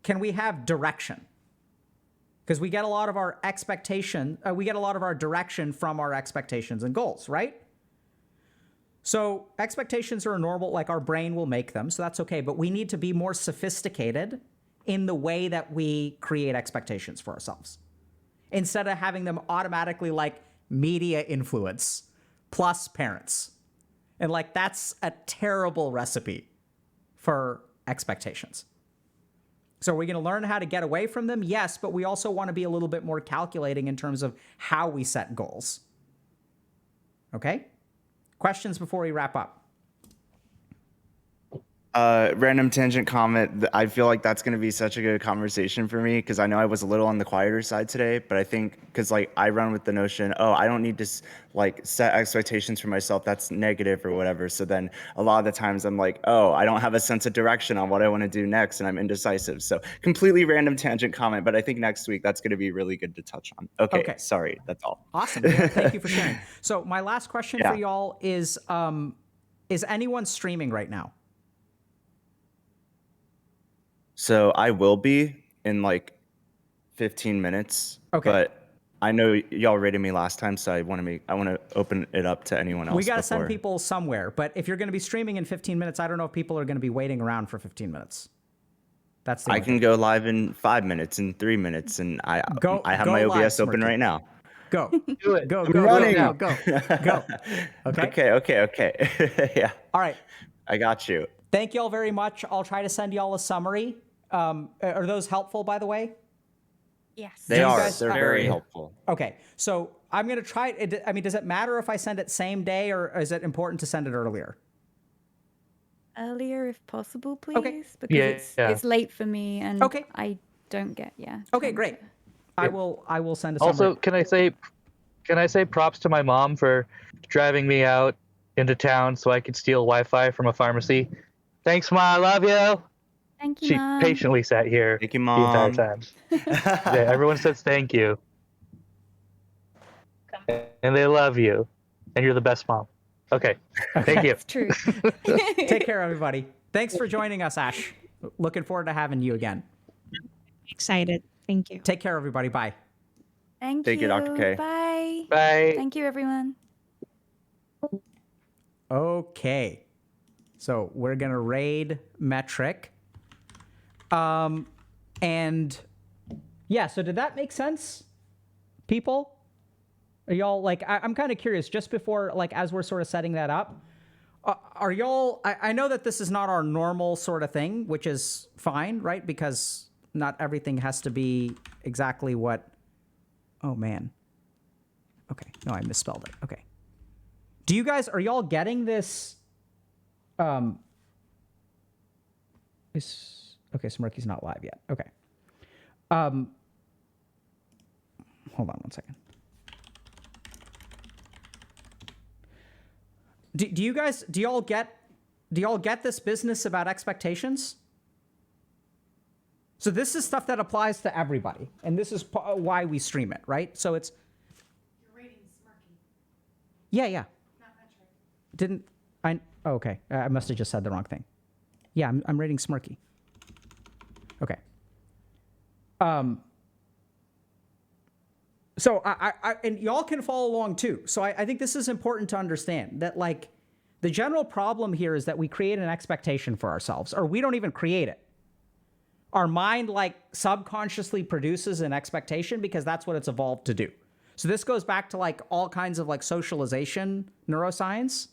can we have direction? Because we get a lot of our direction from our expectations and goals, right? So expectations are normal, like our brain will make them, so that's okay, but we need to be more sophisticated in the way that we create expectations for ourselves. Instead of having them automatically like media influence plus parents. And like that's a terrible recipe for expectations. So we're going to learn how to get away from them, yes, but we also want to be a little bit more calculating in terms of how we set goals. Okay? Questions before we wrap up? Random tangent comment. I feel like that's going to be such a good conversation for me because I know I was a little on the quieter side today, but I think because like I run with the notion, oh, I don't need to like set expectations for myself. That's negative or whatever. So then a lot of the times I'm like, oh, I don't have a sense of direction on what I want to do next, and I'm indecisive. So completely random tangent comment, but I think next week that's going to be really good to touch on. Okay. Sorry, that's all. Awesome. Yeah, thank you for sharing. So my last question for y'all is anyone streaming right now? So I will be in like 15 minutes. Okay. But I know y'all rated me last time, so I want to open it up to anyone else. We got to send people somewhere. But if you're going to be streaming in 15 minutes, I don't know if people are going to be waiting around for 15 minutes. That's the I can go live in 5 minutes, in 3 minutes, and I have my OBS live, open right now. Go. Do it. Go. I'm Go. running. Go. Okay. Yeah. All right. I got you. Thank you all very much. I'll try to send y'all a summary. Are those helpful, by the way? Yes. They are. guys- They're very helpful. Okay. So I'm going to try. I mean, does it matter if I send it same day or is it important to send it earlier? Earlier, if possible, please. Okay. Because Yeah. it's late for me and Okay. I don't get, Okay, great. I will send a summary. Also, can I say props to my mom for driving me out into town so I could steal Wi-Fi from a pharmacy? Thanks, Ma. I love you. Thank you, She Mom. patiently sat here Thank you, the entire Mom. time. Yeah, everyone says thank you. And they love you. And you're the best mom. Okay. Thank you. It's true. Take care, everybody. Thanks for joining us, Ash. Looking forward to having you again. Excited. Thank you. Take care, everybody. Bye. Thank Thank you, Dr. K. Bye. Bye. Thank you, everyone. Okay. So we're going to raid metric. And yeah, so did that make sense, people? Are y'all like, I'm kind of curious, just before, like, as we're sort of setting that up, are y'all, I know that this is not our normal sort of thing, which is fine, right? Because not everything has to be exactly what, oh man. Okay, no, I misspelled it. Okay. Do you guys, are y'all getting this, okay, Smirky's not live yet. Okay. Hold on one second. Do y'all get this business about expectations? So this is stuff that applies to everybody, and this is why we stream it, right? So it's. You're rating Smirky. Yeah. Not metric. didn't I? Oh, okay, I must have just said the wrong thing. Yeah, I'm rating Smirky. Okay. So I and y'all can follow along too. So I think this is important to understand that like the general problem here is that we create an expectation for ourselves, or we don't even create it. Our mind like subconsciously produces an expectation because that's what it's evolved to do. So this goes back to like all kinds of like socialization neuroscience,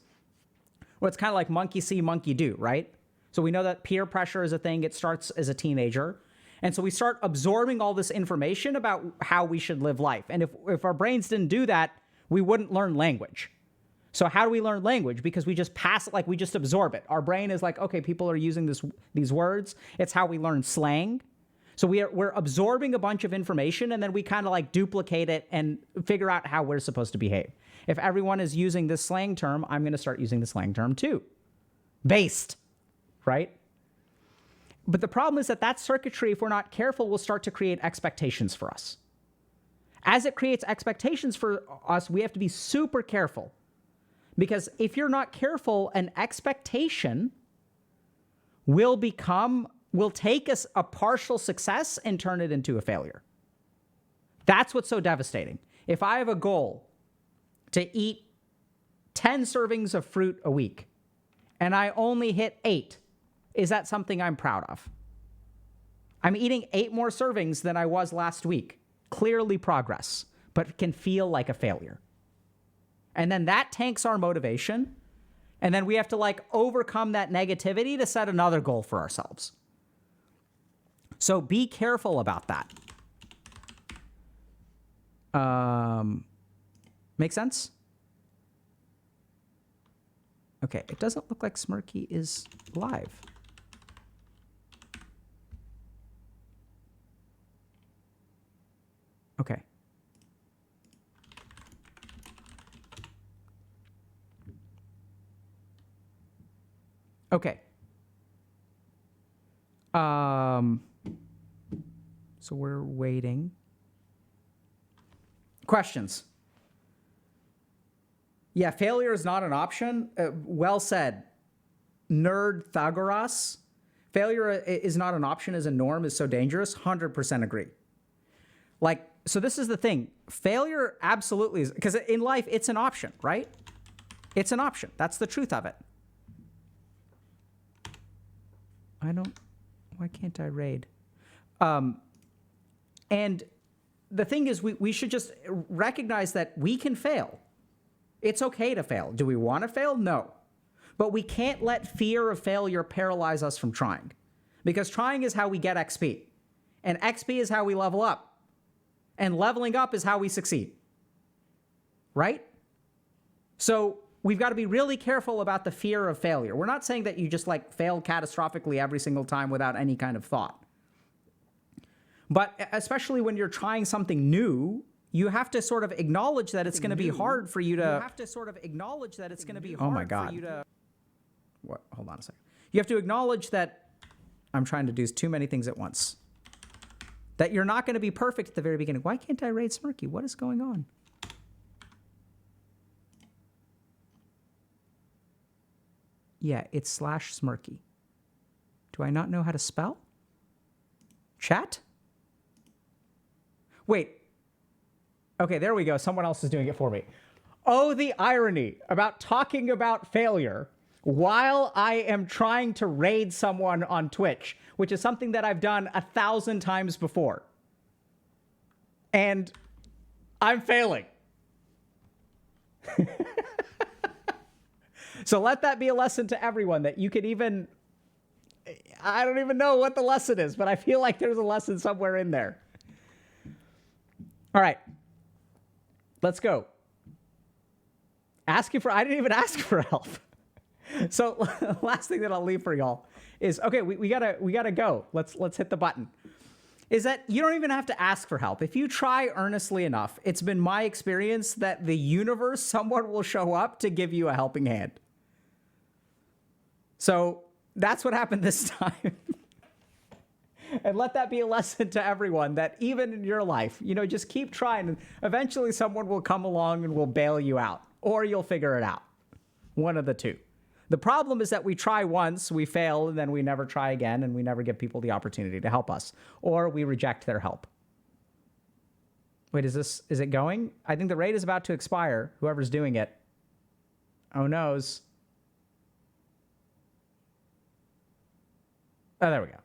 where it's kind of like monkey see, monkey do, right? So we know that peer pressure is a thing. It starts as a teenager. And so we start absorbing all this information about how we should live life. And if our brains didn't do that, we wouldn't learn language. So how do we learn language? Because we just pass it, like we just absorb it. Our brain is like, okay, people are using these words. It's how we learn slang. So we're absorbing a bunch of information, and then we kind of like duplicate it and figure out how we're supposed to behave. If everyone is using this slang term, I'm going to start using the slang term too. Based, right? But the problem is that circuitry, if we're not careful, will start to create expectations for us. As it creates expectations for us, we have to be super careful. Because if you're not careful, an expectation will take us a partial success and turn it into a failure. That's what's so devastating. If I have a goal to eat 10 servings of fruit a week and I only hit 8, is that something I'm proud of? I'm eating 8 more servings than I was last week. Clearly progress, but it can feel like a failure. And then that tanks our motivation. And then we have to like overcome that negativity to set another goal for ourselves. So be careful about that. Make sense? Okay, it doesn't look like Smirky is live. Okay. Okay. So we're waiting. Questions? Yeah, failure is not an option. Well said. Nerd Thagoras. Failure is not an option as a norm is so dangerous. 100% agree. Like, so this is the thing. Failure absolutely is, because in life, it's an option, right? It's an option. That's the truth of it. Why can't I raid? And the thing is, we should just recognize that we can fail. It's okay to fail. Do we want to fail? No. But we can't let fear of failure paralyze us from trying. Because trying is how we get XP. And XP is how we level up. And leveling up is how we succeed. Right? So we've got to be really careful about the fear of failure. We're not saying that you just like fail catastrophically every single time without any kind of thought. But especially when you're trying something new, you have to sort of acknowledge that it's going to be hard for you to... You have to sort of acknowledge that it's going to be hard for you to... What? Hold on a second. You have to acknowledge that I'm trying to do too many things at once. That you're not going to be perfect at the very beginning. Why can't I raid Smirky? What is going on? Yeah, it's /Smirky. Do I not know how to spell? Chat? Wait. Okay, there we go. Someone else is doing it for me. Oh, the irony about talking about failure while I am trying to raid someone on Twitch, which is something that I've done 1,000 times before. And I'm failing. So let that be a lesson to everyone that you could even... I don't even know what the lesson is, but I feel like there's a lesson somewhere in there. All right. Let's go. I didn't even ask for help. So last thing that I'll leave for y'all is, okay, we gotta go. Let's hit the button. Is that you don't even have to ask for help. If you try earnestly enough, it's been my experience that the universe, someone will show up to give you a helping hand. So that's what happened this time. And let that be a lesson to everyone that even in your life, just keep trying and eventually someone will come along and will bail you out, or you'll figure it out. One of the two. The problem is that we try once, we fail, and then we never try again, and we never give people the opportunity to help us, or we reject their help. Wait, is it going? I think the raid is about to expire, whoever's doing it. Oh, noes. Oh, there we go.